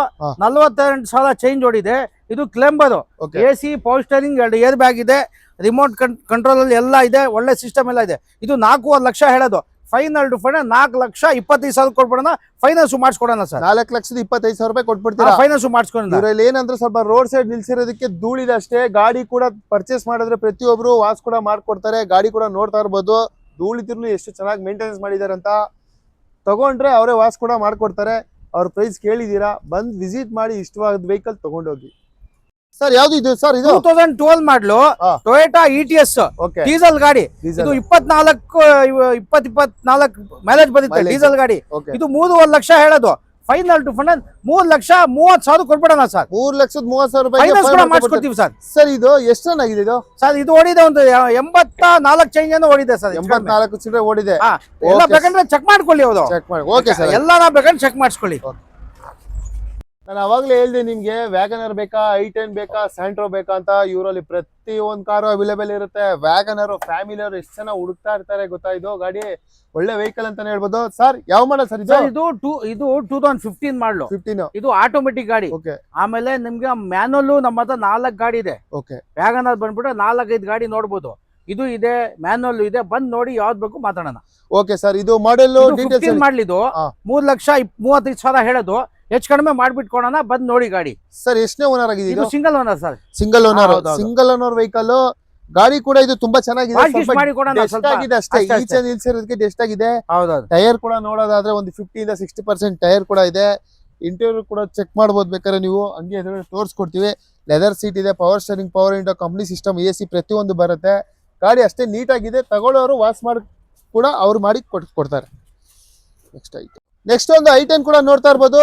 48,000 ಚೇಂಜ್ ಓಡಿದೆ ಇದು ಕ್ಲೆಂಬರ್ AC power steering 2 air bag ಇದೆ ರಿಮೋಟ್ ಕಂಟ್ರೋಲ್ ಅಲ್ಲಿ ಎಲ್ಲ ಇದೆ ಒಳ್ಳೆ ಸಿಸ್ಟಮ್ ಎಲ್ಲ ಇದೆ ಇದು 4.5 ಲಕ್ಷ ಹೇಳೋದು ಫೈನಲ್ ಟು ಫೈನಲ್ 4,25,000 ಕೊಟ್ಬಿಡೋಣ ಫೈನಾನ್ಸ್ ಮಾಡಿಸ್ಕೊಡೋಣ ಸರ್ 4,25,000 ರೂಪಾಯಿ ಕೊಟ್ಬಿಡ್ತೀರಾ ಫೈನಾನ್ಸ್ ಮಾಡಿಸ್ಕೊಡೋಣ ಇದ್ರಲ್ಲಿ ಏನಂದ್ರೆ ಸ್ವಲ್ಪ ರೋಡ್ ಸೈಡ್ ನಿಲ್ಸಿರೋದಕ್ಕೆ ಧೂಳಿದೆ ಅಷ್ಟೇ ಗಾಡಿ ಕೂಡ ಪರ್ಚೇಸ್ ಮಾಡಿದ್ರೆ ಪ್ರತಿಯೊಬ್ರು ವಾಸ್ ಕೂಡ ಮಾಡ್ಕೊಡ್ತಾರೆ ಗಾಡಿ ಕೂಡ ನೋಡ್ತಾ ಇರ್ಬೋದು ಧೂಳಿ ತಿರ್ಲು ಎಷ್ಟು ಚೆನ್ನಾಗಿ ಮೇಂಟೆನೆನ್ಸ್ ಮಾಡಿದಾರೆ ಅಂತ ತಗೊಂಡ್ರೆ ಅವರೇ ವಾಸ್ ಕೂಡ ಮಾಡ್ಕೊಡ್ತಾರೆ ಅವ್ರ ಪ್ರೈಸ್ ಕೇಳಿದೀರಾ ಬಂದ್ ವಿಸಿಟ್ ಮಾಡಿ ಇಷ್ಟವಾದ ವೆಹಿಕಲ್ ತಗೊಂಡೋಗಿ ಸರ್ ಯಾವ್ದು ಇದು ಸರ್ ಇದು 2012 ಮಾಡಲು ಟೊಯೋಟಾ ETS ಡೀಸೆಲ್ ಗಾಡಿ ಇದು 24 ಮೈಲೇಜ್ ಬರುತ್ತೆ ಡೀಸೆಲ್ ಗಾಡಿ ಇದು 3.5 ಲಕ್ಷ ಹೇಳೋದು ಫೈನಲ್ ಟು ಫೈನಲ್ 3,30,000 ಕೊಟ್ಬಿಡೋಣ ಸರ್ 3,30,000 ರೂಪಾಯಿ ಮಾಡಿಸ್ಕೊಡ್ತೀವಿ ಸರ್ ಸರ್ ಇದು ಎಷ್ಟು ರನ್ ಆಗಿದೆ ಇದು ಸರ್ ಇದು ಓಡಿದೆ ಒಂದು 84 ಚೇಂಜ್ ಅನ್ನು ಓಡಿದೆ ಸರ್ 84 ಚಿಲ್ಲರೆ ಓಡಿದೆ ಎಲ್ಲ ಬೇಕಂದ್ರೆ ಚೆಕ್ ಮಾಡ್ಕೊಳ್ಳಿ ಹೌದು ಚೆಕ್ ಮಾಡಿ ಓಕೆ ಸರ್ ಎಲ್ಲ ನಾ ಬೇಕಂದ್ರೆ ಚೆಕ್ ಮಾಡಿಸ್ಕೊಳ್ಳಿ ನಾನು ಅವಾಗಲೇ ಹೇಳ್ದೆ ನಿಮ್ಗೆ ವ್ಯಾಗನರ್ ಬೇಕಾ i10 ಬೇಕಾ ಸ್ಯಾಂಟ್ರೋ ಬೇಕಾ ಅಂತ ಇವರಲ್ಲಿ ಪ್ರತಿ ಒಂದು ಕಾರು ಅವೈಲೇಬಲ್ ಇರುತ್ತೆ ವ್ಯಾಗನರ್ ಫ್ಯಾಮಿಲಿ ಅವರು ಎಷ್ಟು ಜನ ಹುಡುಕ್ತಾ ಇರ್ತಾರೆ ಗೊತ್ತಾ ಇದು ಗಾಡಿ ಒಳ್ಳೆ ವೆಹಿಕಲ್ ಅಂತಾನೆ ಹೇಳ್ಬೋದು ಸರ್ ಯಾವ ಮಾಡಲ್ ಸರ್ ಇದು 2015 ಮಾಡಲು 15 ಇದು ಆಟೋಮೆಟಿಕ್ ಗಾಡಿ ಆಮೇಲೆ ನಿಮ್ಗೆ ಮ್ಯಾನುವಲ್ ನಮ್ಮ ಹತ್ರ 4 ಗಾಡಿ ಇದೆ ವ್ಯಾಗನರ್ ಬಂದ್ಬಿಟ್ರೆ 4-5 ಗಾಡಿ ನೋಡ್ಬೋದು ಇದು ಇದೆ ಮ್ಯಾನುವಲ್ ಇದೆ ಬಂದ್ ನೋಡಿ ಯಾವ್ದು ಬೇಕು ಮಾತಾಡೋಣ ಓಕೆ ಸರ್ ಇದು ಮಾಡೆಲ್ ಡೀಟೇಲ್ಸ್ ಮಾಡ್ಲಿದ್ದು 3,35,000 ಹೇಳೋದು ಹೆಚ್ಚು ಕಡಿಮೆ ಮಾಡ್ಬಿಟ್ಕೊಳೋಣ ಬಂದ್ ನೋಡಿ ಗಾಡಿ ಸರ್ ಎಷ್ಟನೇ ಓನರ್ ಆಗಿದೆ ಇದು single owner sir single owner vehicle ಗಾಡಿ ಕೂಡ ಇದು ತುಂಬಾ ಚೆನ್ನಾಗಿದೆ ಅಷ್ಟೇ ಈಚೆ ನಿಲ್ಸಿರೋದಕ್ಕೆ ಡೆಸ್ಟ್ ಆಗಿದೆ ಟೈರ್ ಕೂಡ ನೋಡೋದಾದ್ರೆ ಒಂದು 50-60% ಟೈರ್ ಕೂಡ ಇದೆ ಇಂಟೀರಿಯರ್ ಕೂಡ ಚೆಕ್ ಮಾಡಬಹುದು ಬೇಕಾದ್ರೆ ನೀವು ಹಂಗೆ ತೋರಿಸ್ಕೊಡ್ತೀವಿ ಲೆದರ್ ಸೀಟ್ ಇದೆ power steering power window company system AC ಪ್ರತಿಯೊಂದು ಬರುತ್ತೆ ಗಾಡಿ ಅಷ್ಟೇ ನೀಟಾಗಿದೆ ತಗೊಳ್ಳೋರು ವಾಸ್ ಮಾಡಿ ಕೂಡ ಅವ್ರು ಮಾಡಿ ಕೊಡ್ತಾರೆ ನೆಕ್ಸ್ಟ್ ಒಂದು i10 ಕೂಡ ನೋಡ್ತಾ ಇರ್ಬೋದು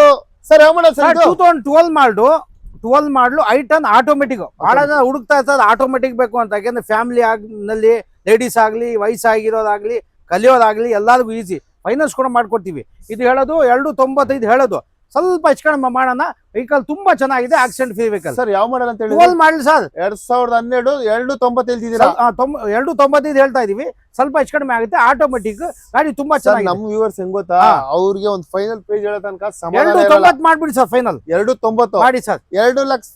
ಸರ್ ಯಾವ ಮಾಡಲ್ ಸರ್ 2012 ಮಾಡಲು i10 ಆಟೋಮೆಟಿಕ್ ಬಹಳ ಜನ ಹುಡುಕ್ತಾ ಇರ್ತಾರೆ ಆಟೋಮೆಟಿಕ್ ಬೇಕು ಅಂತ ಯಾಕಂದ್ರೆ ಫ್ಯಾಮಿಲಿ ನಲ್ಲಿ ಲೇಡೀಸ್ ಆಗ್ಲಿ ವಯಸ್ಸಾಗಿರೋದಾಗ್ಲಿ ಕಲಿಯೋದಾಗ್ಲಿ ಎಲ್ಲರಿಗೂ ಈಸಿ ಫೈನಾನ್ಸ್ ಕೂಡ ಮಾಡ್ಕೊಡ್ತೀವಿ ಇದು ಹೇಳೋದು 2.95 ಹೇಳೋದು ಸ್ವಲ್ಪ ಹೆಚ್ಚು ಕಡಿಮೆ ಮಾಡೋಣ ವೆಹಿಕಲ್ ತುಂಬಾ ಚೆನ್ನಾಗಿದೆ ಆಕ್ಸಿಡೆಂಟ್ ಫ್ರೀ ವೆಹಿಕಲ್ ಸರ್ ಯಾವ ಮಾಡಲ್ ಅಂತ ಹೇಳಿ 12 ಮಾಡಲ್ ಸರ್ 2012 2.95 2.95 ಹೇಳ್ತಾ ಇದೀವಿ ಸ್ವಲ್ಪ ಹೆಚ್ಚು ಕಡಿಮೆ ಆಗುತ್ತೆ ಆಟೋಮೆಟಿಕ್ ಗಾಡಿ ತುಂಬಾ ಚೆನ್ನಾಗಿದೆ ನಮ್ಮ ವ್ಯೂವರ್ಸ್ ಹೆಂಗ್ ಗೊತ್ತಾ ಅವ್ರಿಗೆ ಒಂದು ಫೈನಲ್ ಪ್ರೈಸ್ ಹೇಳೋ ತನಕ 2.90 ಮಾಡ್ಬಿಡಿ ಸರ್ ಫೈನಲ್ 2.90 ಮಾಡಿ ಸರ್ 2 ಲಕ್ಷ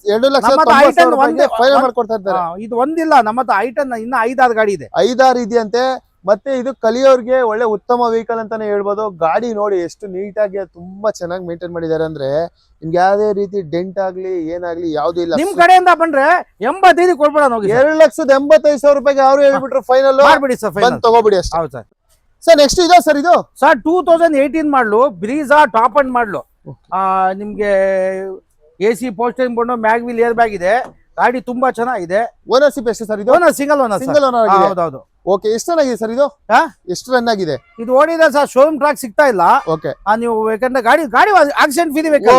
ಫೈನಲ್ ಮಾಡ್ಕೊಡ್ತಾ ಇದ್ದಾರೆ ಇದು ಒಂದಿಲ್ಲ ನಮ್ಮ ಹತ್ರ i10 ಇನ್ನ 5-6 ಗಾಡಿ ಇದೆ 5-6 ಇದೆಯಂತೆ ಮತ್ತೆ ಇದು ಕಲಿಯೋರ್ಗೆ ಒಳ್ಳೆ ಉತ್ತಮ ವೆಹಿಕಲ್ ಅಂತಾನೆ ಹೇಳ್ಬೋದು ಗಾಡಿ ನೋಡಿ ಎಷ್ಟು ನೀಟಾಗಿ ತುಂಬಾ ಚೆನ್ನಾಗಿ ಮೇಂಟೈನ್ ಮಾಡಿದ್ದಾರೆ ಅಂದ್ರೆ ನಿಮ್ಗೆ ಯಾವ್ದೇ ರೀತಿ ಡೆಂಟ್ ಆಗ್ಲಿ ಏನಾಗ್ಲಿ ಯಾವ್ದು ಇಲ್ಲ ನಿಮ್ ಕಡೆಯಿಂದ ಬಂದ್ರೆ 85 ಕೊಡ್ಬೇಡ 2,85,000 ರೂಪಾಯಿಗೆ ಅವ್ರು ಹೇಳ್ಬಿಟ್ರು ಫೈನಲ್ ಮಾಡ್ಬಿಡಿ ಸರ್ ಫೈನಲ್ ತಗೋಬಿಡಿ ಅಷ್ಟೇ ಹೌದು ಸರ್ ಸರ್ ನೆಕ್ಸ್ಟ್ ಇದೆ ಸರ್ ಇದು ಸರ್ 2018 ಮಾಡಲು ಬ್ರೀಜಾ ಟಾಪ್ ಅಂಡ್ ಮಾಡಲು ನಿಮ್ಗೆ AC ಪೋಸ್ಟರಿಂಗ್ ಬಂದು ಮ್ಯಾಗ್ವಿಲ್ ಏರ್ ಬ್ಯಾಗ್ ಇದೆ ಗಾಡಿ ತುಂಬಾ ಚೆನ್ನಾಗಿದೆ ಓನರ್ಶಿಪ್ ಎಷ್ಟು ಸರ್ ಇದು ಸಿಂಗಲ್ ಓನರ್ ಹೌದೌದು ಓಕೆ ಎಷ್ಟು ರನ್ ಆಗಿದೆ ಸರ್ ಇದು ಎಷ್ಟು ರನ್ ಆಗಿದೆ ಇದು ಓಡಿದೆ ಸರ್ ಶೋರೂಮ್ ಟ್ರಾಕ್ ಸಿಗ್ತಾ ಇಲ್ಲ ಓಕೆ ನೀವು ಯಾಕಂದ್ರೆ ಗಾಡಿ ಆಕ್ಸಿಡೆಂಟ್ ಫ್ರೀ ಬೇಕು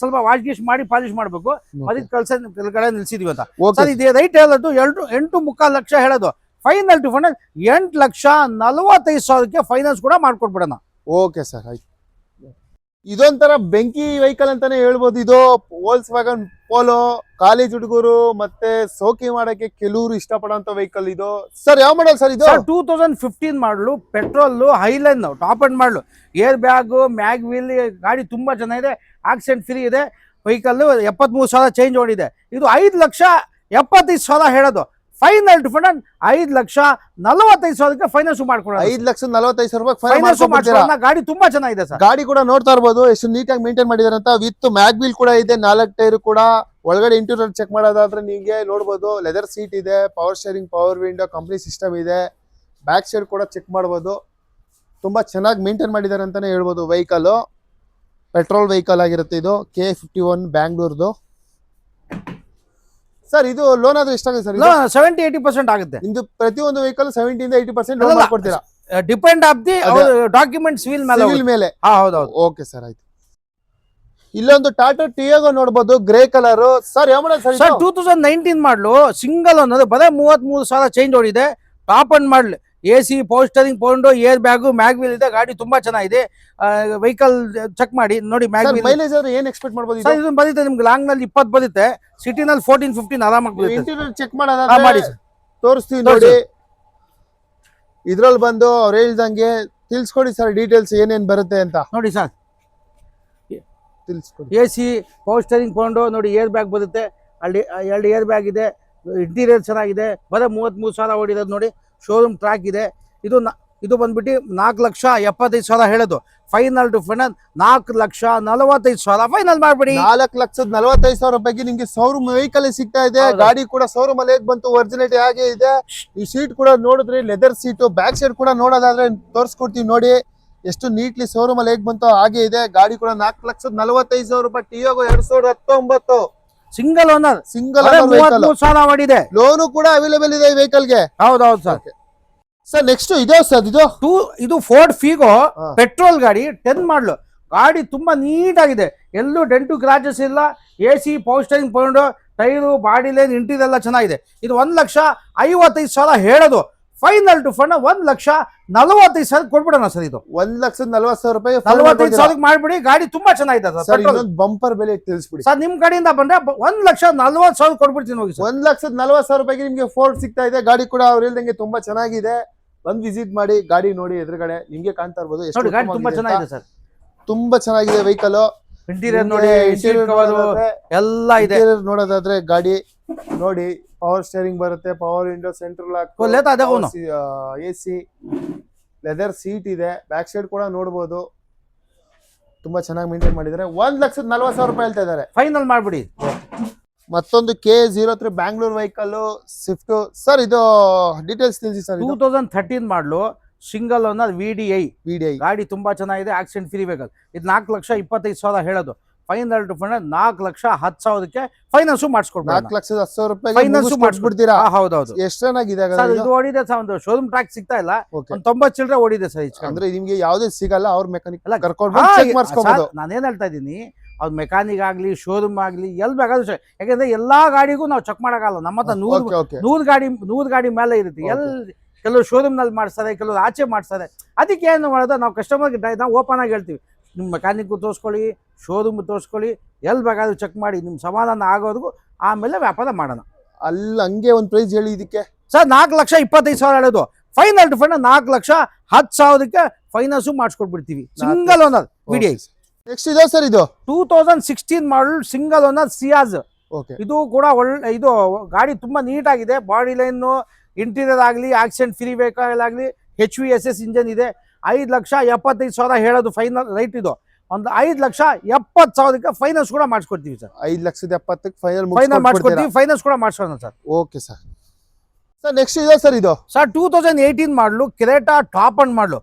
ಸ್ವಲ್ಪ ವಾಶ್ ಗೀಶ್ ಮಾಡಿ ಪಾಲಿಶ್ ಮಾಡ್ಬೇಕು ಅದಕ್ಕೆ ಕೆಳಗಡೆ ನಿಲ್ಸಿದೀವಿ ಅಂತ ಸರ್ ಇದು ರೈಟ್ ಹೇಳೋದು 8.25 ಲಕ್ಷ ಹೇಳೋದು ಫೈನಲ್ ಟು ಫೈನಲ್ 8,45,000ಕ್ಕೆ ಫೈನಾನ್ಸ್ ಕೂಡ ಮಾಡ್ಕೊಟ್ಬಿಡೋಣ ಓಕೆ ಸರ್ ಆಯ್ತು ಇದೊಂಥರ ಬೆಂಕಿ ವೆಹಿಕಲ್ ಅಂತಾನೆ ಹೇಳ್ಬೋದು ಇದು ವೋಲ್ಸ್ ವ್ಯಾಗನ್ ಪೋಲೋ ಕಾಲೇಜ್ ಹುಡುಗರು ಮತ್ತೆ ಸೋಕಿ ಮಾಡಕ್ಕೆ ಕೆಲವರು ಇಷ್ಟಪಡೋಂತ ವೆಹಿಕಲ್ ಇದು ಸರ್ ಯಾವ ಮಾಡಲ್ ಸರ್ ಇದು 2015 ಮಾಡಲು ಪೆಟ್ರೋಲ್ ಹೈಲೈನ್ ಟಾಪ್ ಅಂಡ್ ಮಾಡಲು ಏರ್ ಬ್ಯಾಗ್ ಮ್ಯಾಗ್ ವೀಲ್ ಗಾಡಿ ತುಂಬಾ ಚೆನ್ನಾಗಿದೆ ಆಕ್ಸಿಡೆಂಟ್ ಫ್ರೀ ಇದೆ ವೆಹಿಕಲ್ 73,000 ಚೇಂಜ್ ಓಡಿದೆ ಇದು 5,75,000 ಹೇಳೋದು ಫೈನಲ್ ಟು ಫೈನಲ್ 5,45,000ಕ್ಕೆ ಫೈನಾನ್ಸ್ ಮಾಡ್ಕೊಡೋಣ 5,45,000 ರೂಪಾಯಿ ಫೈನಾನ್ಸ್ ಮಾಡ್ಕೊಡೋಣ ಗಾಡಿ ತುಂಬಾ ಚೆನ್ನಾಗಿದೆ ಸರ್ ಗಾಡಿ ಕೂಡ ನೋಡ್ತಾ ಇರ್ಬೋದು ಎಷ್ಟು ನೀಟಾಗಿ ಮೇಂಟೈನ್ ಮಾಡಿದಾರೆ ಅಂತ ವಿತ್ ಮ್ಯಾಗ್ ವೀಲ್ ಕೂಡ ಇದೆ 4 ಟೈರ್ ಕೂಡ ಒಳಗಡೆ ಇಂಟೀರಿಯರ್ ಚೆಕ್ ಮಾಡೋದಾದ್ರೆ ನಿಮಗೆ ನೋಡ್ಬೋದು ಲೆದರ್ ಸೀಟ್ ಇದೆ power steering power window company system ಇದೆ ಬ್ಯಾಕ್ ಸೈಡ್ ಕೂಡ ಚೆಕ್ ಮಾಡ್ಬೋದು ತುಂಬಾ ಚೆನ್ನಾಗಿ ಮೇಂಟೈನ್ ಮಾಡಿದ್ದಾರೆ ಅಂತಾನೆ ಹೇಳ್ಬೋದು. ವೆಹಿಕಲ್ ಪೆಟ್ರೋಲ್ ವೆಹಿಕಲ್ ಆಗಿರುತ್ತೆ ಇದು. K51 ಬ್ಯಾಂಗ್ಳೂರ್ದು. ಸರ್ ಇದು ಲೋನ್ ಆದ್ರೆ ಎಷ್ಟಾಗುತ್ತೆ ಸರ್? 70-80% ಆಗುತ್ತೆ. ನಿಮ್ದು ಪ್ರತಿಯೊಂದು ವೆಹಿಕಲ್ 70-80% ಲೋನ್ ಮಾಡ್ಕೊಡ್ತೀರಾ? Depend of the document civil ಮೇಲೆ. ಹೌದೌದು. ಓಕೆ ಸರ್, ಆಯ್ತು. ಇಲ್ಲೊಂದು ಟಾಟಾ ಟಿಯಾಗೋ ನೋಡಬಹುದು, ಗ್ರೇ ಕಲರ್. ಸರ್ ಯಾವ ಮಾಡಲ್ ಸರ್? 2019 ಮಾಡಲು, ಸಿಂಗಲ್ ಅನ್ನೋದು ಬರೀ 33,000 ಚೇಂಜ್ ಓಡಿದೆ. Top and model, AC, power steering, pound, air bag, mag wheel ಇದೆ. ಗಾಡಿ ತುಂಬಾ ಚೆನ್ನಾಗಿದೆ. ವೆಹಿಕಲ್ ಚೆಕ್ ಮಾಡಿ ನೋಡಿ. ಮ್ಯಾಗ್ ವೀಲ್ ಮೈಲೇಜ್ ಆದ್ರೆ ಏನ್ ಎಕ್ಸ್ಪೆಕ್ಟ್ ಮಾಡಬಹುದು? ಇದು ಬರುತ್ತೆ ನಿಮ್ಗೆ ಲಾಂಗ್ ನಲ್ಲಿ 20 ಬರುತ್ತೆ, ಸಿಟಿನಲ್ಲಿ 14-15 ಆರಾಮಾಗಿ ಬರುತ್ತೆ. ಇಂಟೀರಿಯರ್ ಚೆಕ್ ಮಾಡೋದಾದ್ರೆ ಮಾಡಿ ತೋರಿಸ್ತೀವಿ ನೋಡಿ. ಇದ್ರಲ್ಲಿ ಬಂದು ಅವ್ರು ಹೇಳ್ದಂಗೆ ತಿಳ್ಸ್ಕೊಡಿ ಸರ್ ಡೀಟೇಲ್ಸ್ ಏನೇನ್ ಬರುತ್ತೆ ಅಂತ ನೋಡಿ ಸರ್. ತಿಳ್ಸ್ಕೊಡಿ. AC, ಪವರ್ ಸ್ಟೀರಿಂಗ್, ಪೌಂಡು ನೋಡಿ, ಏರ್ ಬ್ಯಾಗ್ ಬರುತ್ತೆ. ಅಲ್ಲಿ 2 ಏರ್ ಬ್ಯಾಗ್ ಇದೆ. ಇಂಟೀರಿಯರ್ ಚೆನ್ನಾಗಿದೆ. ಬರೀ 33,000 ಓಡಿರೋದು ನೋಡಿ. ಶೋರೂಮ್ ಟ್ರ್ಯಾಕ್ ಇದೆ. ಇದು ಬಂದ್ಬಿಟ್ಟು 4,75,000 ಹೇಳೋದು. ಫೈನಲ್ ಟು ಫೈನಲ್ 4,45,000 ಫೈನಲ್ ಮಾಡ್ಬಿಡಿ. 4,45,000 ರೂಪಾಯಿಗೆ ನಿಮ್ಗೆ ಶೋರೂಮ್ ವೆಹಿಕಲ್ ಸಿಗ್ತಾ ಇದೆ. ಗಾಡಿ ಕೂಡ ಶೋರೂಮ್ ಅಲ್ಲಿ ಹೇಗ್ ಬಂತು, ಒರಿಜಿನಿಟಿ ಹಾಗೆ ಇದೆ. ಈ ಸೀಟ್ ಕೂಡ ನೋಡಿದ್ರಿ, ಲೆದರ್ ಸೀಟ್. ಬ್ಯಾಕ್ ಸೈಡ್ ಕೂಡ ನೋಡೋದಾದ್ರೆ ತೋರಿಸ್ಕೊಡ್ತೀವಿ ನೋಡಿ, ಎಷ್ಟು ನೀಟ್ಲಿ ಶೋರೂಮ್ ಅಲ್ಲಿ ಹೇಗ್ ಬಂತು ಹಾಗೆ ಇದೆ. ಗಾಡಿ ಕೂಡ 4,45,000 ರೂಪಾಯಿ. Tiago 2019 single owner. ಸಿಂಗಲ್ 33,000 ಮಾಡಿದೆ. ಲೋನು ಕೂಡ ಅವೈಲೇಬಲ್ ಇದೆ ಈ ವೆಹಿಕಲ್ ಗೆ. ಹೌದೌದು ಸರ್. ಸರ್ ನೆಕ್ಸ್ಟ್ ಇದೆ ಸರ್, ಇದು ಫೋರ್ಡ್ ಫಿಗೋ ಪೆಟ್ರೋಲ್ ಗಾಡಿ, 10 ಮಾಡಲು. ಗಾಡಿ ತುಂಬಾ ನೀಟ್ ಆಗಿದೆ. ಎಲ್ಲೂ ಡೆಂಟು ಕ್ರಾಚಸ್ ಇಲ್ಲ. AC, ಪವರ್ ಸ್ಟೀರಿಂಗ್, ಪೌಂಡು, ಟೈರು, ಬಾಡಿ ಲೈನ್, ಇಂಟೀರಿಯರ್ ಎಲ್ಲ ಚೆನ್ನಾಗಿದೆ. ಇದು 1,55,000 ಹೇಳೋದು. ಫೈನಲ್ ಟು ಫೈನಲ್ 1,45,000 ಕೊಡ್ಬಿಡೋಣ ಸರ್. ಇದು 1,40,000 ರೂಪಾಯಿ 45,000 ಮಾಡ್ಬಿಡಿ. ಗಾಡಿ ತುಂಬಾ ಚೆನ್ನಾಗಿದೆ ಸರ್. ಬಂಪರ್ ಬೆಲೆ ತಿಳಿಸ್ಬಿಡಿ ಸರ್. ನಿಮ್ ಕಡೆಯಿಂದ ಬಂದ್ರೆ 1,40,000 ಕೊಡ್ಬಿಡ್ತೀನಿ ಹೋಗಿ. 1,40,000 ರೂಪಾಯಿಗೆ ನಿಮ್ಗೆ ಫೋರ್ಡ್ ಸಿಗ್ತಾ ಇದೆ. ಗಾಡಿ ಕೂಡ ಅವ್ರು ಹೇಳ್ದಂಗೆ ತುಂಬಾ ಚೆನ್ನಾಗಿದೆ. ಬಂದ್ ವಿಸಿಟ್ ಮಾಡಿ. ಗಾಡಿ ನೋಡಿ, ಎದುರುಗಡೆ ನಿಮ್ಗೆ ಕಾಣ್ತಾ ಇರ್ಬೋದು ಎಷ್ಟು ಗಾಡಿ ತುಂಬಾ ಚೆನ್ನಾಗಿದೆ ಸರ್. ತುಂಬಾ ಚೆನ್ನಾಗಿದೆ ವೆಹಿಕಲ್. ಇಂಟೀರಿಯರ್ ನೋಡಿ, ಎಲ್ಲ ಇದೆ. ನೋಡೋದಾದ್ರೆ ಗಾಡಿ ನೋಡಿ, ಪವರ್ ಸ್ಟೀರಿಂಗ್ ಬರುತ್ತೆ, power window, central lock, AC, leather seat ಇದೆ. ಬ್ಯಾಕ್ ಸೈಡ್ ಕೂಡ ನೋಡಬಹುದು. ತುಂಬಾ ಚೆನ್ನಾಗಿ ಮೇಂಟೈನ್ ಮಾಡಿದ್ದಾರೆ. 1,40,000 ರೂಪಾಯಿ ಹೇಳ್ತಾ ಇದ್ದಾರೆ. ಫೈನಲ್ ಮಾಡ್ಬಿಡಿ. ಮತ್ತೊಂದು K03 Bangalore vehicle Swift. Sir ಇದು ಡೀಟೇಲ್ಸ್ ತಿಳಿಸಿ sir. 2013 model, single owner, VDI ಗಾಡಿ ತುಂಬಾ ಚೆನ್ನಾಗಿದೆ. Accident free vehicle. ಇದು 4,25,000 ಹೇಳೋದು. ಫೈನಲ್ ಟು ಫೈನಲ್ 4,10,000ಕ್ಕೆ ಫೈನಾನ್ಸ್ ಮಾಡಿಸ್ಕೊಡ್ಬೋದು. 4,10,000 ರೂಪಾಯಿ ಫೈನಾನ್ಸ್ ಮಾಡಿಸ್ಬಿಡ್ತೀರಾ? ಹೌದೌದು. ಎಷ್ಟು ಚೆನ್ನಾಗಿದೆ ಇದು. ಓಡಿದೆ ಸರ್, ಒಂದು ಶೋರೂಮ್ ಟ್ರ್ಯಾಕ್ ಸಿಗ್ತಾ ಇಲ್ಲ. 90 ಚಿಲ್ಲರೆ ಓಡಿದೆ ಸರ್. ಅಂದ್ರೆ ನಿಮ್ಗೆ ಯಾವ್ದೇ ಸಿಗಲ್ಲ, ಅವ್ರ ಮೆಕ್ಯಾನಿಕ್ ಕರ್ಕೊಂಡು ಚೆಕ್ ಮಾಡಿಸ್ಕೋಬಹುದು. ನಾನೇನ್ ಹೇಳ್ತಾ ಇದ್ದೀನಿ, ಅವ್ರ ಮೆಕ್ಯಾನಿಕ್ ಆಗ್ಲಿ, ಶೋರೂಮ್ ಆಗ್ಲಿ, ಎಲ್ಲಿ ಬೇಕಾದ್ರೂ. ಯಾಕಂದ್ರೆ ಎಲ್ಲಾ ಗಾಡಿಗೂ ನಾವು ಚೆಕ್ ಮಾಡಕ್ಕಾಗಲ್ಲ. ನಮ್ಮ ಹತ್ರ 100 ಗಾಡಿ ಮೇಲೆ ಇರುತ್ತೆ. ಕೆಲವರು ಶೋರೂಮ್ ನಲ್ಲಿ ಮಾಡಿಸ್ತಾರೆ, ಕೆಲವರು ಆಚೆ ಮಾಡಿಸ್ತಾರೆ. ಅದಕ್ಕೆ ಏನು ಮಾಡೋದು, ನಾವು ಕಸ್ಟಮರ್ಗೆ ನಾವು ಓಪನ್ ಆಗಿ ಹೇಳ್ತೀವಿ, ನಿಮ್ಮ ಮೆಕ್ಯಾನಿಕ್ ತೋರಿಸ್ಕೊಳ್ಳಿ, ಶೋರೂಮ್ ತೋರಿಸ್ಕೊಳ್ಳಿ, ಎಲ್ಲಿ ಬೇಕಾದ್ರೂ ಚೆಕ್ ಮಾಡಿ, ನಿಮ್ಮ ಸಮಾಧಾನ ಆಗೋದಕ್ಕೂ ಆಮೇಲೆ ವ್ಯಾಪಾರ ಮಾಡೋಣ. ಅಲ್ಲಿ ಹಂಗೆ ಒಂದು ಪ್ರೈಸ್ ಹೇಳಿ ಇದಕ್ಕೆ ಸರ್. 4,25,000 ಹೇಳೋದು. ಫೈನಲ್ ಟು ಫೈನಲ್ 4,10,000ಕ್ಕೆ ಫೈನಾನ್ಸು ಮಾಡಿಸ್ಕೊಟ್ಬಿಡ್ತೀವಿ. Single owner VDI. ನೆಕ್ಸ್ಟ್ ಇದೆ ಸರ್, ಇದು 2016 ಮಾಡಲ್, ಸಿಂಗಲ್ ಓನರ್, ಸಿಯಾಜ್. ಇದು ಕೂಡ ಒಳ್ಳೆ. ಇದು ಗಾಡಿ ತುಂಬಾ ನೀಟ್ ಆಗಿದೆ. ಬಾಡಿ ಲೈನ್, ಇಂಟೀರಿಯರ್ ಆಗಲಿ, ಆಕ್ಸಿಡೆಂಟ್ ಫ್ರೀ ವೆಹಿಕಲ್ ಆಗಲಿ, HVSS ಇಂಜನ್ ಇದೆ. 5,75,000 ಹೇಳೋದು ಫೈನಲ್ ರೈಟ್. ಇದು ಒಂದು 5,70,000ಕ್ಕೆ ಫೈನಾನ್ಸ್ ಕೂಡ ಮಾಡಿಸ್ಕೊಡ್ತೀವಿ ಸರ್. 5,70,000ಕ್ಕೆ ಫೈನಲ್ ಮಾಡಿಸ್ಕೊಡ್ತೀವಿ. ಫೈನಾನ್ಸ್ ಕೂಡ ಮಾಡಿಸೋಣ sir. Okay sir. Sir next ಇದೆ ಸರ್, ಇದು sir 2018 model, Creta top and model.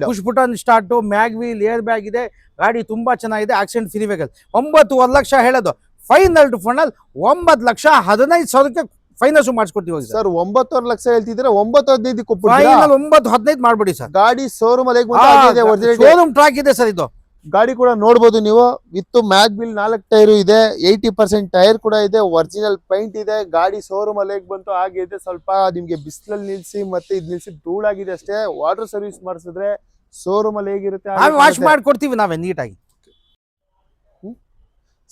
Push button start, mag wheel, air bag ಇದೆ. ಗಾಡಿ ತುಂಬಾ ಚೆನ್ನಾಗಿದೆ. Accident free vehicle. 9.5 ಲಕ್ಷ ಹೇಳೋದು. ಫೈನಲ್ ಟು ಫೈನಲ್ 9,15,000ಕ್ಕೆ ಫೈನಾನ್ಸ್ ಮಾಡಿಸ್ಕೊಡ್ತೀವಿ ಸರ್. 9.5 ಲಕ್ಷ ಹೇಳ್ತಿದ್ರೆ 9.15 9.15 ಮಾಡ್ಬಿಡಿ ಸರ್. ಗಾಡಿ ಶೋರೂಮ್ ಅಲ್ಲಿ ಶೋರೂಮ್ ಟ್ರ್ಯಾಕ್ ಇದೆ ಸರ್. ಇದು ಗಾಡಿ ಕೂಡ ನೋಡಬಹುದು ನೀವು. ವಿತ್ ಮ್ಯಾಗ್ ಬಿಲ್ 4 ಟೈರ್ ಇದೆ. 80% ಟೈರ್ ಕೂಡ ಇದೆ. ಒರಿಜಿನಲ್ ಪೈಂಟ್ ಇದೆ. ಗಾಡಿ ಶೋರೂಮ್ ಅಲ್ಲಿ ಹೇಗ್ ಬಂತು ಹಾಗೆ ಇದೆ. ಸ್ವಲ್ಪ ನಿಮ್ಗೆ ಬಿಸಿಲಲ್ಲಿ ನಿಲ್ಸಿ ಮತ್ತೆ ಇದು ನಿಲ್ಸಿ ಧೂಳಾಗಿದೆ ಅಷ್ಟೇ. ವಾಟರ್ ಸರ್ವಿಸ್ ಮಾಡಿಸಿದ್ರೆ ಶೋರೂಮ್ ಅಲ್ಲಿ ಹೇಗಿರುತ್ತೆ ವಾಶ್ ಮಾಡ್ಕೊಡ್ತೀವಿ ನಾವೇ ನೀಟಾಗಿ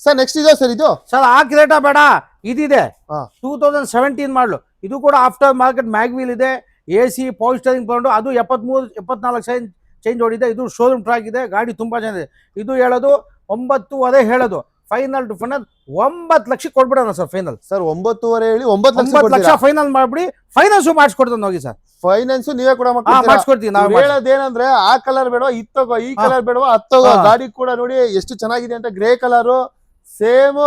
ಸರ್. ನೆಕ್ಸ್ಟ್ ಇದೆ ಸರ್, ಇದು ಸರ್ ಆ ಕ್ರೆಟಾ ಬೇಡ, ಇದಿದೆ 2017 ಮಾಡಲು. ಇದು ಕೂಡ ಆಫ್ಟರ್ ಮಾರ್ಕೆಟ್ ಮ್ಯಾಗ್ ವೀಲ್ ಇದೆ. AC, ಪವರ್ ಸ್ಟೀರಿಂಗ್ ಬಂದು, ಅದು 73-74 ಚೇಂಜ್ ಓಡಿದೆ. ಇದು ಶೋರೂಮ್ ಟ್ರ್ಯಾಕ್ ಇದೆ. ಗಾಡಿ ತುಂಬಾ ಚೆನ್ನಾಗಿದೆ. ಇದು ಹೇಳೋದು 9.5 ಹೇಳೋದು. ಫೈನಲ್ ಟು ಫೈನಲ್ 9 ಲಕ್ಷ ಕೊಡ್ಬಿಡೋಣ ಸರ್. ಫೈನಲ್ ಸರ್ 9.5 ಹೇಳಿ 9 ಲಕ್ಷ ಫೈನಲ್ ಮಾಡ್ಬಿಡಿ. ಫೈನಾನ್ಸ್ ಮಾಡಿಸ್ಕೊಡ್ತಾನೆ ಹೋಗಿ ಸರ್. ಫೈನಾನ್ಸ್ ನೀವೇ ಕೂಡ ಮಾಡಿಸ್ಕೊಡ್ತೀವಿ. ನಾವು ಹೇಳೋದೇನಂದ್ರೆ ಆ ಕಲರ್ ಬೇಡವಾ, ಇತ್ತಗೋ, ಈ ಕಲರ್ ಬೇಡವಾ, ಹತ್ತಗೋ. ಗಾಡಿ ಕೂಡ ನೋಡಿ ಎಷ್ಟು ಚೆನ್ನಾಗಿದೆ ಅಂತ. ಗ್ರೇ ಕಲರ್ ಸೇಮ್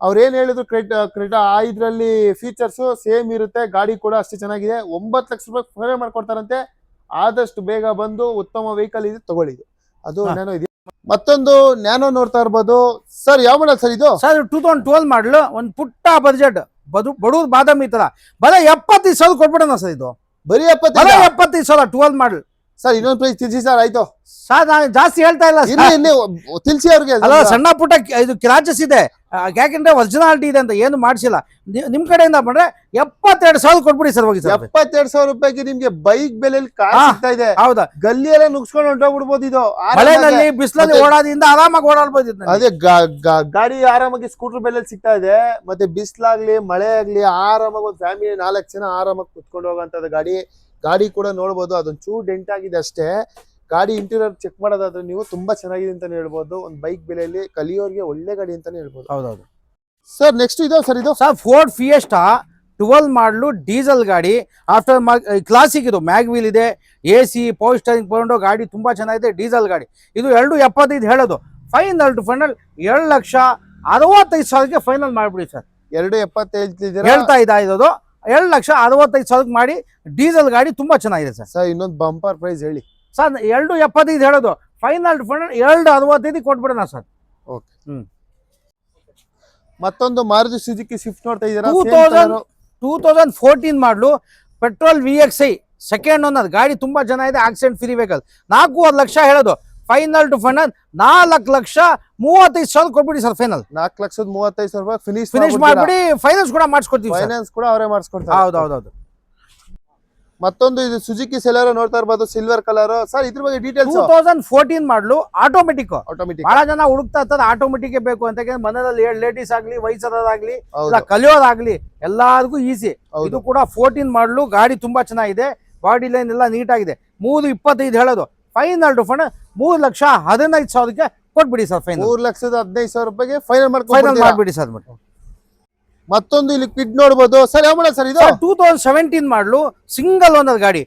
ಅವ್ರು ಏನ್ ಹೇಳಿದ್ರು ಕ್ರೆಟಾ ಇದ್ರಲ್ಲಿ ಫೀಚರ್ಸ್ ಸೇಮ್ ಇರುತ್ತೆ. ಗಾಡಿ ಕೂಡ ಅಷ್ಟೇ ಚೆನ್ನಾಗಿದೆ. 9 ಲಕ್ಷ ರೂಪಾಯಿ ಫೈನಲ್ ಮಾಡ್ಕೊಡ್ತಾರಂತೆ. ಆದಷ್ಟು ಬೇಗ ಬಂದು ಉತ್ತಮ ವೆಹಿಕಲ್ ಇದೆ ತಗೊಳ್ಳಿ. ಅದು ನ್ಯಾನೋ ಇದೆ. ಮತ್ತೊಂದು ನ್ಯಾನೋ ನೋಡ್ತಾ ಇರ್ಬೋದು ಸರ್. ಯಾವ ಮಾಡಲ್ ಸರ್ ಇದು? ಸರ್ 2012 ಮಾಡಲು ಒಂದು ಪುಟ್ಟ ಬಡ್ಜೆಟ್ ಬಡವ್ರ ಬಾದಾಮಿ ತರ ಬರೀ 75,000 ಕೊಟ್ಬಿಡೋಣ ಸರ್. ಇದು ಬರೀ 75,000 12 ಮಾಡಲ್ ಸರ್. ಇನ್ನೊಂದು ಪ್ರೈಸ್ ತಿಳಿಸಿ ಸರ್. ಆಯ್ತು ಸರ್, ನಾನು ಜಾಸ್ತಿ ಹೇಳ್ತಾ ಇಲ್ಲ, ತಿಳಿಸಿ ಅವ್ರಿಗೆ. ಅಲ್ಲ, ಸಣ್ಣ ಪುಟ್ಟ ಇದು ಕ್ರಾಚಸ್ ಇದೆ, ಯಾಕೆಂದ್ರೆ ಒರಿಜಿನಾಲಿಟಿ ಇದೆ ಅಂತ ಏನು ಮಾಡಿಸಿಲ್ಲ. ನಿಮ್ ಕಡೆಯಿಂದ ಬಂದ್ರೆ 72,000 ಕೊಟ್ಬಿಡಿ ಸರ್. ಹೋಗಿ ಸರ್. 72,000 ರೂಪಾಯಿಗೆ ನಿಮ್ಗೆ ಬೈಕ್ ಬೆಲೆಯಲ್ಲಿ ಕಾರ್ ಸಿಗ್ತಾ ಇದೆ. ಹೌದಾ? ಗಲ್ಲಿಯೆಲ್ಲ ನುಗ್ಸ್ಕೊಂಡು ಹೊಂಟೋಗ್ಬಿಡ್ಬೋದು. ಇದು ಮಳೆನಲ್ಲಿ ಬಿಸಿಲಲ್ಲಿ ಓಡಾದಿಂದ ಆರಾಮಾಗಿ ಓಡಾಡ್ಬೋದು. ಅದೇ ಗಾಡಿ ಆರಾಮಾಗಿ ಸ್ಕೂಟರ್ ಬೆಲೆಯಲ್ಲಿ ಸಿಗ್ತಾ ಇದೆ. ಮತ್ತೆ ಬಿಸಿಲಾಗ್ಲಿ ಮಳೆ ಆಗ್ಲಿ ಆರಾಮಾಗಿ ಒಂದು ಫ್ಯಾಮಿಲಿ 4 ಜನ ಆರಾಮಾಗಿ ಕುತ್ಕೊಂಡು ಹೋಗೋಂಥದ್ದು ಗಾಡಿ ಕೂಡ ನೋಡ್ಬೋದು. ಅದೊಂದು ಚೂರು ಡೆಂಟ್ ಆಗಿದೆ ಅಷ್ಟೇ. ಗಾಡಿ ಇಂಟೀರಿಯರ್ ಚೆಕ್ ಮಾಡೋದಾದ್ರೆ ನೀವು ತುಂಬಾ ಚೆನ್ನಾಗಿದೆ ಅಂತಾನೆ ಹೇಳ್ಬೋದು. ಒಂದು ಬೈಕ್ ಬೆಲೆಯಲ್ಲಿ ಕಲಿಯೋರ್ಗೆ ಒಳ್ಳೆ ಗಾಡಿ ಅಂತಾನೆ ಹೇಳ್ಬೋದು. ಹೌದೌದು ಸರ್. ನೆಕ್ಸ್ಟ್ ಇದು ಸರ್. ಇದು sir Ford Fiesta 12 model diesel ಗಾಡಿ. ಆಫ್ಟರ್ ಕ್ಲಾಸಿಕ್ ಇದು, ಮ್ಯಾಗ್ ವೀಲ್ ಇದೆ, AC ಪವರ್ ಸ್ಟೇರಿಂಗ್ ತಗೊಂಡು ಗಾಡಿ ತುಂಬಾ ಚೆನ್ನಾಗಿದೆ. ಡೀಸೆಲ್ ಗಾಡಿ ಇದು 275 ಹೇಳೋದು. ಫೈನಲ್ ಟು ಫೈನಲ್ 2,65,000ಕ್ಕೆ ಫೈನಲ್ ಮಾಡ್ಬಿಡಿ ಸರ್. 2,75 ಹೇಳ್ತಾ ಇರೋದು. 2,65,000 ಮಾಡಿ. ಡೀಸೆಲ್ ಗಾಡಿ ತುಂಬಾ ಚೆನ್ನಾಗಿದೆ ಸರ್. ಸರ್ ಇನ್ನೊಂದು ಬಂಪರ್ ಪ್ರೈಸ್ ಹೇಳಿ ಸರ್. 275 ಹೇಳೋದು. ಫೈನಲ್ ಟು ಫೈನಲ್ 265 ಕೊಟ್ಬಿಡೋಣ ಸರ್. ಓಕೆ. ಮತ್ತೊಂದು ಮಾರುತಿ ಸುಜುಕಿ ಸ್ವಿಫ್ಟ್ ನೋಡ್ತಾ ಇದ್ದೀರಾ? 2014 ಮಾಡಲು ಪೆಟ್ರೋಲ್ VXI ಸೆಕೆಂಡ್ ಓನರ್ ಗಾಡಿ ತುಂಬಾ ಚೆನ್ನಾಗಿದೆ. Accident free vehicle. 4,00,000 ಹೇಳೋದು. ಫೈನಲ್ ಟು ಫೈನಲ್ 4,35,000 ಕೊಟ್ಬಿಡಿ ಸರ್. ಫೈನಲ್ 4,35,000 ರೂಪಾಯಿ ಫಿನಿಶ್ ಮಾಡ್ಬಿಡಿ. ಫೈನಾನ್ಸ್ ಕೂಡ ಮಾಡಿಸ್ಕೊಡ್ತೀವಿ. ಫೈನಾನ್ಸ್ ಕೂಡ ಅವರೇ ಮಾಡಿಸ್ಕೊಡ್ತಾರೆ. ಹೌದೌದು. ಮತ್ತೊಂದು ಇದು ಸುಜುಕಿ ಸೆಲೆರೋ ನೋಡ್ತಾ ಇರ್ಬೋದು, ಸಿಲ್ವರ್ ಕಲರ್. ಸರ್ ಇದ್ರ ಬಗ್ಗೆ ಡೀಟೇಲ್ಸ್. 2014 ಮಾಡಲು ಆಟೋಮೆಟಿಕ್. ಬಹಳ ಜನ ಹುಡುಕ್ತಾ ಇರ್ತಾರೆ ಆಟೋಮೆಟಿಕ್ ಬೇಕು ಅಂತ. ಮನೆಯಲ್ಲಿ ಲೇಡೀಸ್ ಆಗ್ಲಿ, ವಯಸ್ಸಾದಾಗ್ಲಿ, ಕಲಿಯೋದಾಗ್ಲಿ ಎಲ್ಲಾರ್ಗು ಈಸಿ. ಇದು ಕೂಡ 14 ಮಾಡಲು ಗಾಡಿ ತುಂಬಾ ಚೆನ್ನಾಗಿದೆ. ಬಾಡಿ ಲೈನ್ ಎಲ್ಲ ನೀಟ್ ಆಗಿದೆ. 3,25,000 ಹೇಳೋದು. ಫೈನಲ್ ಟು ಫೈನಲ್ 3,15,000ಕ್ಕೆ ಕೊಟ್ಬಿಡಿ ಸರ್. ಫೈನಲ್ 3,15,000 ರೂಪಾಯಿಗೆ ಫೈನಲ್ ಮಾಡ್ಬಿಡಿ ಸರ್. ಮತ್ತೊಂದು ಇಲ್ಲಿ ಕಿಡ್ ನೋಡ್ಬೋದು ಸರ್. ಯಾವ ಮಾಡಲ್ ಸರ್ ಇದು? 2017 ಮಾಡಲು ಸಿಂಗಲ್ ಓನರ್ ಗಾಡಿ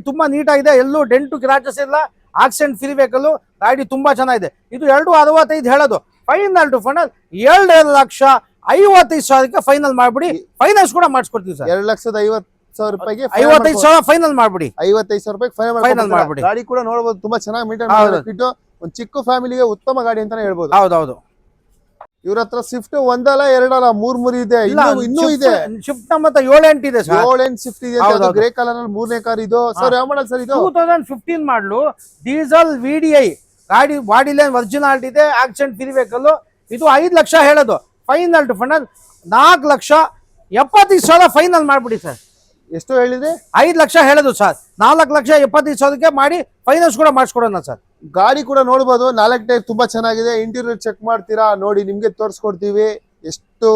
ತುಂಬಾ ನೀಟ್ ಆಗಿದೆ. ಎಲ್ಲೂ ಡೆಂಟು ಕ್ರಾಚಸ್ ಇಲ್ಲ. Accident free vehicle. ಗಾಡಿ ತುಂಬಾ ಚೆನ್ನಾಗಿದೆ. ಇದು 2,65,000 ಹೇಳೋದು. ಫೈನಲ್ ಟು ಫೈನಲ್ 2,55,000ಕ್ಕೆ ಫೈನಲ್ ಮಾಡ್ಬಿಡಿ. ಫೈನಾನ್ಸ್ ಕೂಡ ಮಾಡಿಸ್ಕೊಡ್ತೀವಿ ಸರ್. 2,50,000 ರೂಪಾಯಿಗೆ 55,000 ಫೈನಲ್ ಮಾಡ್ಬಿಡಿ. 55,000 ರೂಪಾಯಿ ಫೈನಲ್ ಮಾಡ್ಬಿಡಿ. ಗಾಡಿ ಕೂಡ ನೋಡಬಹುದು, ತುಂಬಾ ಚೆನ್ನಾಗಿ ಮೇಂಟೈನ್ ಮಾಡಿಬಿಟ್ಟು ಒಂದು ಚಿಕ್ಕ ಫ್ಯಾಮಿಲಿಗೆ ಉತ್ತಮ ಗಾಡಿ ಅಂತಾನೆ ಹೇಳ್ಬೋದು. ಹೌದೌದು. ಇವ್ರ ಹತ್ರ ಸ್ವಿಫ್ಟ್ ಒಂದಲ್ಲ ಎರಡಲ್ಲ 3 ಇದೆ. ಇನ್ನೂ ಇದೆ. ಶಿಫ್ಟ್ ಮತ್ತೆ 7-8 ಇದೆ ಸರ್. 7-8 ಸ್ವಿಫ್ಟ್ ಇದೆ. ಗ್ರೇ ಕಲರ್ ಅಲ್ಲಿ 3ನೇ ಕಾರ್ ಇದು. ಸರ್ ಯಾವ ಮಾಡಲ್ ಸರ್ ಇದು? 2015 ಮಾಡಲು ಡೀಸೆಲ್ VDI ಗಾಡಿ. ಬಾಡಿ ಲೈನ್ ಒರಿಜಿನಾಲಿಟಿ ಇದೆ. Accident free vehicle. ಇದು 5,00,000 ಹೇಳೋದು. ಫೈನಲ್ ಟು ಫೈನಲ್ 4,75,000 ಫೈನಲ್ ಮಾಡ್ಬಿಡಿ ಸರ್. ಎಷ್ಟು ಹೇಳಿದ್ರೆ? 5,00,000 ಹೇಳೋದು ಸರ್. 4,75,000ಕ್ಕೆ ಮಾಡಿ. ಫೈನಾನ್ಸ್ ಕೂಡ ಮಾಡಿಸ್ಕೊಡೋಣ ಸರ್. ಗಾಡಿ ಕೂಡ ನೋಡ್ಬೋದು. 4 ಟೈರ್ ತುಂಬಾ ಚೆನ್ನಾಗಿದೆ. ಇಂಟೀರಿಯರ್ ಚೆಕ್ ಮಾಡ್ತೀರಾ ನೋಡಿ, ನಿಮ್ಗೆ ತೋರಿಸ್ಕೊಡ್ತೀವಿ. ಎಷ್ಟು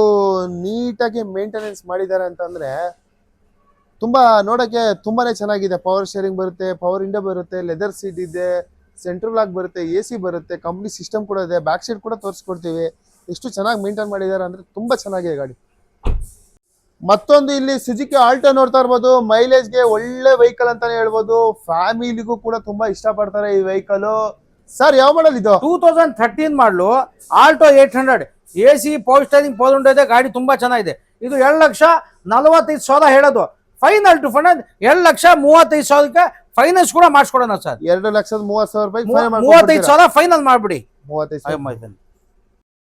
ನೀಟಾಗಿ ಮೇಂಟೆನೆನ್ಸ್ ಮಾಡಿದ್ದಾರೆ ಅಂತಂದ್ರೆ ತುಂಬಾ ನೋಡಕ್ಕೆ ತುಂಬಾನೇ ಚೆನ್ನಾಗಿದೆ. ಪವರ್ ಶೇರಿಂಗ್ ಬರುತ್ತೆ, ಪವರ್ ವಿಂಡೋ ಬರುತ್ತೆ, ಲೆದರ್ ಸೀಟ್ ಇದೆ, ಸೆಂಟ್ರಲ್ ಲಾಕ್ ಬರುತ್ತೆ, AC ಬರುತ್ತೆ, ಕಂಪ್ನಿ ಸಿಸ್ಟಮ್ ಕೂಡ ಇದೆ. ಬ್ಯಾಕ್ ಸೈಡ್ ಕೂಡ ತೋರಿಸ್ಕೊಡ್ತೀವಿ. ಎಷ್ಟು ಚೆನ್ನಾಗಿ ಮೇಂಟೈನ್ ಮಾಡಿದ್ದಾರೆ ಅಂದ್ರೆ ತುಂಬಾ ಚೆನ್ನಾಗಿದೆ ಗಾಡಿ. ಮತ್ತೊಂದು ಇಲ್ಲಿ ಸುಜುಕಿ ಆಲ್ಟೋ ನೋಡ್ತಾ ಇರ್ಬೋದು. ಮೈಲೇಜ್ಗೆ ಒಳ್ಳೆ ವೆಹಿಕಲ್ ಅಂತಾನೆ ಹೇಳ್ಬೋದು. ಫ್ಯಾಮಿಲಿಗೂ ಕೂಡ ತುಂಬಾ ಇಷ್ಟ ಪಡ್ತಾರೆ ಈ ವೆಹಿಕಲ್. ಸರ್ ಯಾವ ಮಾಡಲ್ ಇದು? 2013 ಮಾಡಲು Alto 800 AC power steering power ಇದೆ. ಗಾಡಿ ತುಂಬಾ ಚೆನ್ನಾಗಿದೆ. ಇದು 2,45,000 ಹೇಳೋದು. ಫೈನಲ್ ಟು ಫೈನಲ್ 2,35,000ಕ್ಕೆ ಫೈನಾನ್ಸ್ ಕೂಡ ಮಾಡಿಸ್ಕೊಡೋಣ ಸರ್. 2,30,000 ರೂಪಾಯಿ 35,000 ಫೈನಲ್ ಮಾಡ್ಬಿಡಿ. 35,000.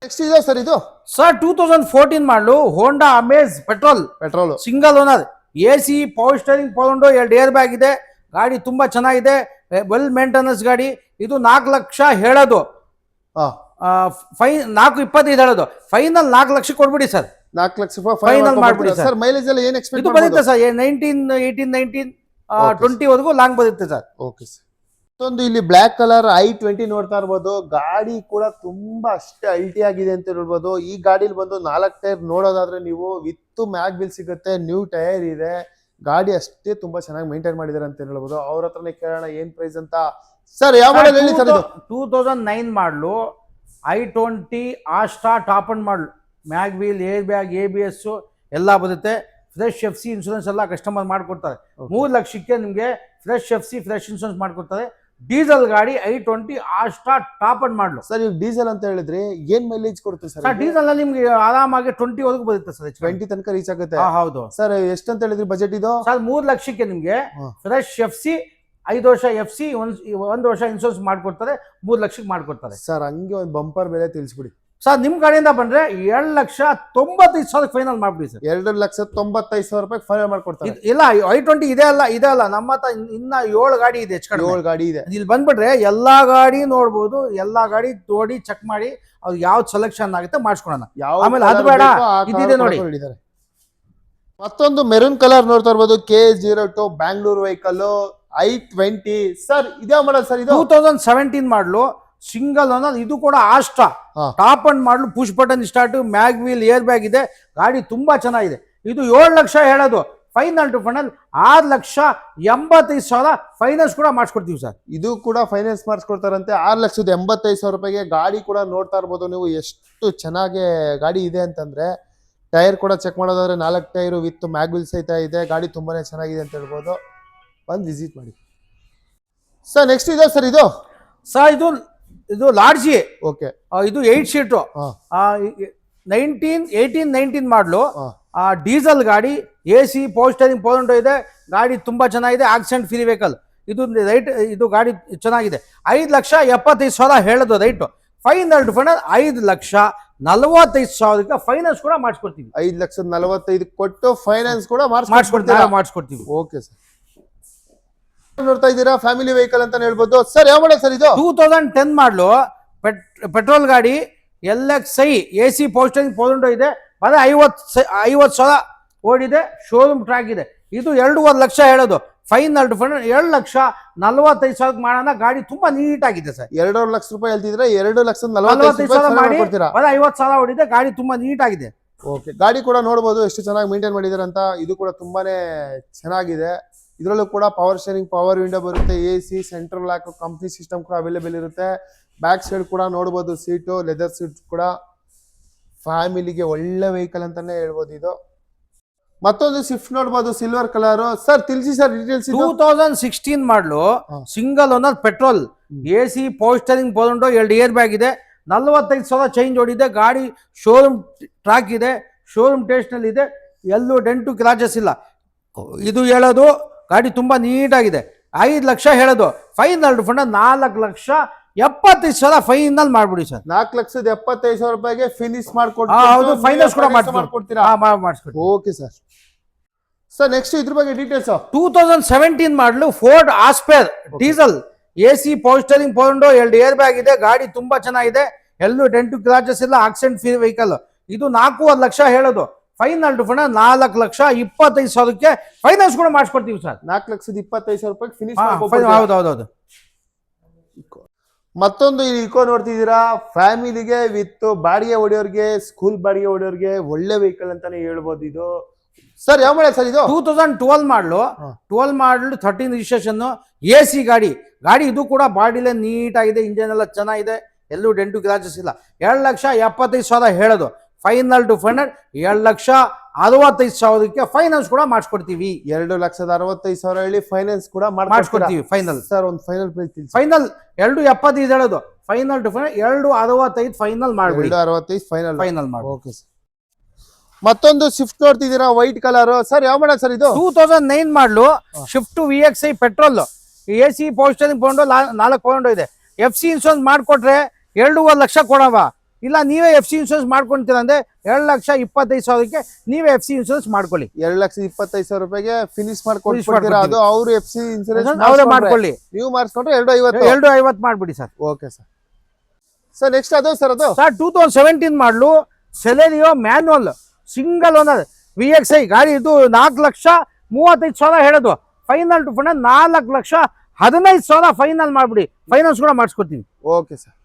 ನೆಕ್ಸ್ಟ್ ಇದೆ ಸರ್ ಇದು? ಸರ್ 2014 ಮಾಡಲು ಹೋಂಡಾ Amaze petrol single owner. AC power steering power 2 air bag ಇದೆ. ಗಾಡಿ ತುಂಬಾ ಚೆನ್ನಾಗಿದೆ. ವೆಲ್ ಮೇಂಟೆನೆನ್ಸ್ ಗಾಡಿ. ಇದು 4,00,000 ಹೇಳೋದು. 4,25,000 ಹೇಳೋದು. Final 4,00,000 ಕೊಡ್ಬಿಡಿ sir. 4,00,000 ರೂಪಾಯಿ ಫೈನಲ್ ಮಾಡ್ಬಿಡಿ ಸರ್. ಮೈಲೇಜ್ ಎಲ್ಲ ಏನು ಎಕ್ಸ್ಪೆಕ್ಟ್ ಬರುತ್ತೆ ಸರ್? 19, 18, 19, 20 ವರೆಗೂ ಲಾಂಗ್ ಬರುತ್ತೆ ಸರ್. Okay sir. ಮತ್ತೊಂದು ಇಲ್ಲಿ ಬ್ಲಾಕ್ ಕಲರ್ i20 ನೋಡ್ತಾ ಇರ್ಬೋದು. ಗಾಡಿ ಕೂಡ ತುಂಬಾ ಅಷ್ಟೇ ಅಲ್ಟಿ ಆಗಿದೆ ಅಂತ ಹೇಳ್ಬೋದು. ಈ ಗಾಡಿಲಿ ಬಂದು 4 ಟೈರ್ ನೋಡೋದಾದ್ರೆ ನೀವು ವಿತ್ ಮ್ಯಾಗ್ ಬಿಲ್ ಸಿಗುತ್ತೆ. ನ್ಯೂ ಟೈರ್ ಇದೆ. ಗಾಡಿ ಅಷ್ಟೇ ತುಂಬಾ ಚೆನ್ನಾಗಿ ಮೇಂಟೈನ್ ಮಾಡಿದ್ದಾರೆ ಅಂತ ಹೇಳ್ಬೋದು. ಅವ್ರ ಹತ್ರನೇ ಕೇಳೋಣ ಏನ್ ಪ್ರೈಸ್ ಅಂತ. ಸರ್ ಯಾವ ಮಾಡಲ್ ಹೇಳಿ ಸರ್ ಇದು? 2009 ಮಾಡಲು i20 ಆಸ್ಟಾ ಟಾಪ್ ಅಂಡ್ ಮಾಡಲು. Mag wheel, air bag, ABS ಎಲ್ಲ ಬರುತ್ತೆ. ಫ್ರೆಶ್ FC ಇನ್ಶೂರೆನ್ಸ್ ಎಲ್ಲ ಕಸ್ಟಮರ್ ಮಾಡ್ಕೊಡ್ತಾರೆ. 3,00,000ಕ್ಕೆ ನಿಮಗೆ ಫ್ರೆಶ್ FC ಫ್ರೆಶ್ ಇನ್ಶೂರೆನ್ಸ್ ಮಾಡ್ಕೊಡ್ತಾರೆ. ಡೀಸೆಲ್ ಗಾಡಿ i20 ಆಸ್ಟಾ ಟಾಪ್ ಅಂಡ್ ಮಾಡಲು. ಸರ್ ಈಗ ಡೀಸೆಲ್ ಅಂತ ಹೇಳಿದ್ರೆ ಏನ್ ಮೈಲೇಜ್ ಕೊಡುತ್ತೆ ಸರ್? ಡೀಸೆಲ್ ನಲ್ಲಿ ನಿಮ್ಗೆ ಆರಾಮಾಗಿ 20 ವರೆಗೂ ಬರುತ್ತೆ ಸರ್. 20 ತನಕ ರೀಚ್ ಆಗುತ್ತೆ. ಹೌದು ಸರ್ ಎಷ್ಟು ಅಂತ ಹೇಳಿದ್ರಿ ಬಜೆಟ್ ಇದು? ಸರ್ 3,00,000ಕ್ಕೆ ನಿಮ್ಗೆ ಫ್ರೆಶ್ FC 5 ವರ್ಷ FC 1 ವರ್ಷ ಇನ್ಶೂರೆನ್ಸ್ ಮಾಡ್ಕೊಡ್ತಾರೆ, 3 ಲಕ್ಷಕ್ಕೆ ಮಾಡ್ಕೊಡ್ತಾರೆ ಸರ್. ಹಂಗೆ ಒಂದು ಬಂಪರ್ ಬೆಲೆ ತಿಳಿಸ್ಬಿಡಿ ಸರ್. ನಿಮ್ಮ ಕಡೆಯಿಂದ ಬಂದ್ರೆ 2,95,000 ಫೈನಲ್ ಮಾಡ್ಬಿಡಿ ಸರ್. 2,95,000 ರೂಪಾಯಿ ಫೈನಲ್ ಮಾಡ್ಕೊಡ್ತಾರೆ. ಇಲ್ಲ i20 ಇದೆ ಅಲ್ಲ ನಮ್ಮ ಹತ್ರ ಇನ್ನ 7 ಗಾಡಿ ಇದೆ, 7 ಗಾಡಿ ಇದೆ. ಇಲ್ಲಿ ಬಂದ್ಬಿಟ್ರೆ ಎಲ್ಲಾ ಗಾಡಿ ನೋಡ್ಬೋದು, ಎಲ್ಲಾ ಗಾಡಿ ನೋಡಿ ಚೆಕ್ ಮಾಡಿ ಅದು ಯಾವ್ದು ಸೆಲೆಕ್ಷನ್ ಆಗುತ್ತೆ ಮಾಡಿಸ್ಕೊಳೋಣ. ಆಮೇಲೆ ಅದು ಬೇಡ, ಇದಿದೆ ನೋಡಿ. ಮತ್ತೊಂದು ಮೆರೂನ್ ಕಲರ್ ನೋಡ್ತಾ ಇರ್ಬೋದು, K02 Bangalore vehicle i20. Sir ಇದೇ ಮಾಡಲ್ ಸರ್, ಇದು 2017 ಮಾಡಲು ಸಿಂಗಲ್ ಓನರ್. ಇದು ಕೂಡ Astra top and model, push button start, mag wheel, air bag ಇದೆ. ಗಾಡಿ ತುಂಬಾ ಚೆನ್ನಾಗಿದೆ. ಇದು 7 ಲಕ್ಷ ಹೇಳೋದು. ಫೈನಲ್ ಟು ಫೈನಲ್ 6,85,000 ಫೈನಾನ್ಸ್ ಕೂಡ ಮಾಡಿಸ್ಕೊಡ್ತೀವಿ ಸರ್. ಇದು ಕೂಡ ಫೈನಾನ್ಸ್ ಮಾಡಿಸ್ಕೊಡ್ತಾರಂತೆ. 6,85,000 ರೂಪಾಯಿಗೆ ಗಾಡಿ ಕೂಡ ನೋಡ್ತಾ ಇರ್ಬೋದು ನೀವು. ಎಷ್ಟು ಚೆನ್ನಾಗಿ ಗಾಡಿ ಇದೆ ಅಂತಂದ್ರೆ, ಟೈರ್ ಕೂಡ ಚೆಕ್ ಮಾಡೋದಾದ್ರೆ 4 ಟೈರು ವಿತ್ ಮ್ಯಾಗ್ ವೀಲ್ ಸಹಿತ ಇದೆ. ಗಾಡಿ ತುಂಬಾನೇ ಚೆನ್ನಾಗಿದೆ ಅಂತ ಹೇಳ್ಬೋದು. ಬಂದು ವಿಸಿಟ್ ಮಾಡಿ ಸರ್. ನೆಕ್ಸ್ಟ್ ಇದೆ ಸರ್, ಇದು ಸರ್ ಇದು ಲಾಡ್ಜಿ. ಓಕೆ, ಇದು 8 ಸೀಟು 19 ಮಾಡಲು ಡೀಸೆಲ್ ಗಾಡಿ, AC ಪವರ್ ಸ್ಟೇರಿಂಗ್ ಪವರ್ ಇದೆ. ಗಾಡಿ ತುಂಬಾ ಚೆನ್ನಾಗಿದೆ, ಆಕ್ಸಿಡೆಂಟ್ ಫ್ರೀ ವೆಹಿಕಲ್. ಇದು ಗಾಡಿ ಚೆನ್ನಾಗಿದೆ. 5,75,000 ಹೇಳೋದು right. Final to final 5,45,000 finance ಕೂಡ ಮಾಡಿಸ್ಕೊಡ್ತೀವಿ. 5,45,000 ಕೊಟ್ಟು ಫೈನಾನ್ಸ್ ಕೂಡ ಮಾಡಿಸ್ಕೊಡ್ತೀವಿ. Okay sir. ನೋಡ್ತಾ ಇದ್ದೀರಾ ಫ್ಯಾಮಿಲಿ ವೆಹಿಕಲ್ ಅಂತ ಹೇಳ್ಬೋದು ಸರ್. ಯಾವ ಮಾಡಲ್ ಸರ್ ಇದು? 2010 ಮಾಡಲು ಪೆಟ್ರೋಲ್ ಗಾಡಿ, LXi AC power steering power ಇದೆ. ಬರೀ 50,000 ಓಡಿದೆ, ಶೋರೂಮ್ ಟ್ರ್ಯಾಕ್ ಇದೆ. ಇದು 2.5 ಲಕ್ಷ ಹೇಳೋದು. ಫೈನಲ್ ಟು ಫೈನಲ್ 2,45,000 ಮಾಡೋಣ. ಗಾಡಿ ತುಂಬಾ ನೀಟ್ ಆಗಿದೆ ಸರ್. 2.5 ಲಕ್ಷ ರೂಪಾಯಿ ಹೇಳ್ತಿದ್ರೆ 2,45,000 ಮಾಡಿ ಬರೀ 50,000 ಓಡಿದೆ. ಗಾಡಿ ತುಂಬಾ ನೀಟ್ ಆಗಿದೆ. ಓಕೆ, ಗಾಡಿ ಕೂಡ ನೋಡಬಹುದು ಎಷ್ಟು ಚೆನ್ನಾಗಿ ಮೇಂಟೈನ್ ಮಾಡಿದಾರೆ ಅಂತ. ಇದು ಕೂಡ ತುಂಬಾನೇ ಚೆನ್ನಾಗಿದೆ. ಇದರಲ್ಲೂ ಕೂಡ ಪವರ್ ಶೇರಿಂಗ್, ಪವರ್ ವಿಂಡೋ ಬರುತ್ತೆ, AC, central lock, company system ಕೂಡ ಅವೈಲೇಬಲ್ ಇರುತ್ತೆ. ಬ್ಯಾಕ್ ಸೈಡ್ ಕೂಡ ನೋಡಬಹುದು ಸೀಟು, ಲೆದರ್ ಸೀಟ್ ಕೂಡ. ಫ್ಯಾಮಿಲಿಗೆ ಒಳ್ಳೆ ವೆಹಿಕಲ್ ಅಂತಾನೆ ಹೇಳ್ಬೋದು ಇದು. ಮತ್ತೊಂದು ಸ್ವಿಫ್ಟ್ ನೋಡಬಹುದು, ಸಿಲ್ವರ್ ಕಲರ್. ಸರ್ ತಿಳಿಸಿ ಸರ್ ಡೀಟೇಲ್ಸ್. 2016 ಮಾಡಲು single owner petrol, AC power steering power, 2 air bag ಇದೆ. 45,000 ಚೇಂಜ್ ಓಡಿದೆ. ಗಾಡಿ ಶೋರೂಮ್ ಟ್ರ್ಯಾಕ್ ಇದೆ, ಶೋರೂಮ್ ಟೇಸ್ಟ್ ನಲ್ಲಿ ಇದೆ. ಎಲ್ಲೂ ಡೆಂಟು ಕ್ರಾಚಸ್ ಇಲ್ಲ. ಇದು ಹೇಳೋದು ಗಾಡಿ ತುಂಬಾ ನೀಟ್ ಆಗಿದೆ. 5 ಲಕ್ಷ ಹೇಳೋದು. ಫೈನಲ್ ಫಂಡ್ 4,75,000 ಫೈನಲ್ ಮಾಡ್ಬಿಡಿ ಸರ್. 4,75,000 ರೂಪಾಯಿಗೆ ಫಿನಿಶ್ ಹೌದು, ಫೈನಾನ್ಸ್ ಕೂಡ ಮಾಡ್ಕೊಡ್ತೀರಾ? Okay sir. ಸರ್ ನೆಕ್ಸ್ಟ್ ಇದ್ರ ಬಗ್ಗೆ details. 2017 model Ford Aspire diesel, AC power steering power, 2 air bag ಇದೆ. ಗಾಡಿ ತುಂಬಾ ಚೆನ್ನಾಗಿದೆ. ಎಲ್ಲೂ ಡೆಂಟು ಕ್ರಾಚಸ್ ಇಲ್ಲ, ಆಕ್ಸಿಡೆಂಟ್ ಫ್ರೀ ವೆಹಿಕಲ್. ಇದು 4.5 ಲಕ್ಷ ಹೇಳೋದು. ಫೈನಲ್ ಟು ಫೈನಲ್ 4,25,000 ಫೈನಾನ್ಸ್ ಕೂಡ ಮಾಡಿಸ್ಕೊಡ್ತೀವಿ ಸರ್. 4,25,000 ರೂಪಾಯಿ ಫಿನಿಶ್. ಹೌದೌದು. ಮತ್ತೊಂದು ಇಕೋ ನೋಡ್ತಿದ್ದೀರಾ, ಫ್ಯಾಮಿಲಿಗೆ ವಿತ್ ಬಾಡಿಗೆ ಹೊಡೆಯೋರ್ಗೆ, ಸ್ಕೂಲ್ ಬಾಡಿಗೆ ಹೊಡೆಯೋರ್ಗೆ ಒಳ್ಳೆ ವೆಹಿಕಲ್ ಅಂತಾನೆ ಹೇಳ್ಬೋದು ಇದು. ಸರ್ ಯಾವ ಮಾಡಲ್ ಸರ್ ಇದು? 2012 ಮಾಡಲು 13 ರಿಜಿಸ್ಟ್ರೇಷನ್, AC ಗಾಡಿ. ಇದು ಕೂಡ ಬಾಡಿಲೇ ನೀಟ್ ಆಗಿದೆ, ಇಂಜಿನ್ ಎಲ್ಲ ಚೆನ್ನಾಗಿದೆ, ಎಲ್ಲೂ ಡೆಂಟು ಕ್ರಾಚಸ್ ಇಲ್ಲ. 2,75,000 ಹೇಳೋದು. ಫೈನಲ್ ಟು ಫೈನಲ್ 2,65,000 ಫೈನಾನ್ಸ್ ಕೂಡ ಮಾಡಿಸ್ಕೊಡ್ತೀವಿ. 2,65,000 ಹೇಳಿ ಫೈನಾನ್ಸ್ ಕೂಡ ಮಾಡಿಸ್ಕೊಡ್ತೀವಿ. ಫೈನಲ್ ಸರ್ ಒಂದು ಫೈನಲ್ ಪ್ರೈಸ್. ಫೈನಲ್ 2,75 ಹೇಳೋದು. ಫೈನಲ್ ಟು ಫೈನಲ್ 2,65 ಫೈನಲ್ ಮಾಡ್ಬಿಡಿ. 2,65 ಫೈನಲ್ ಮಾಡಿ. Okay sir. ಮತ್ತೊಂದು ಸ್ವಿಫ್ಟ್ ನೋಡ್ತಿದ್ದೀರಾ, ವೈಟ್ ಕಲರ್. ಸರ್ ಯಾವ ಮಾಡಲ್ ಸರ್ ಇದು? 2009 ಮಾಡಲು shift VXi petrol, AC power steering pound, 4 pound ಇದೆ. FC ಇನ್ಶೂರೆನ್ಸ್ ಮಾಡಿಕೊಟ್ರೆ 2.5 ಲಕ್ಷ ಕೊಡವ. ಇಲ್ಲ ನೀವೇ FC ಇನ್ಶೂರೆನ್ಸ್ ಮಾಡ್ಕೊಂತೀರ ಅಂದ್ರೆ 2,25,000 ನೀವೇ FC ಇನ್ಶೂರೆನ್ಸ್ ಮಾಡ್ಕೊಳ್ಳಿ. 2,25,000 ರೂಪಾಯಿಗೆ ಫಿನಿಶ್ ಮಾಡ್ಕೊಡ್ತೀರಾ? ಅದು ಅವರು FC ಇನ್ಶೂರೆನ್ಸ್ ಅವರೇ ಮಾಡ್ಕೊಳ್ಳಿ. ನೀವು ಮಾಡಿಸ್ಕೊಂಡ್ರೆ 2,50 ಮಾಡ್ಬಿಡಿ sir. Okay sir. Sir next ಅದು ಸರ್ 2017 ಮಾಡಲು Celerio manual single owner VXi ಗಾಡಿ. ಇದು 4,35,000 ಹೇಳೋದು. ಫೈನಲ್ ಟು ಫೈನಲ್ 4,15,000 ಫೈನಲ್ ಮಾಡ್ಬಿಡಿ. ಫೈನಾನ್ಸ್ ಕೂಡ ಮಾಡಿಸ್ಕೊಡ್ತೀವಿ. Okay sir.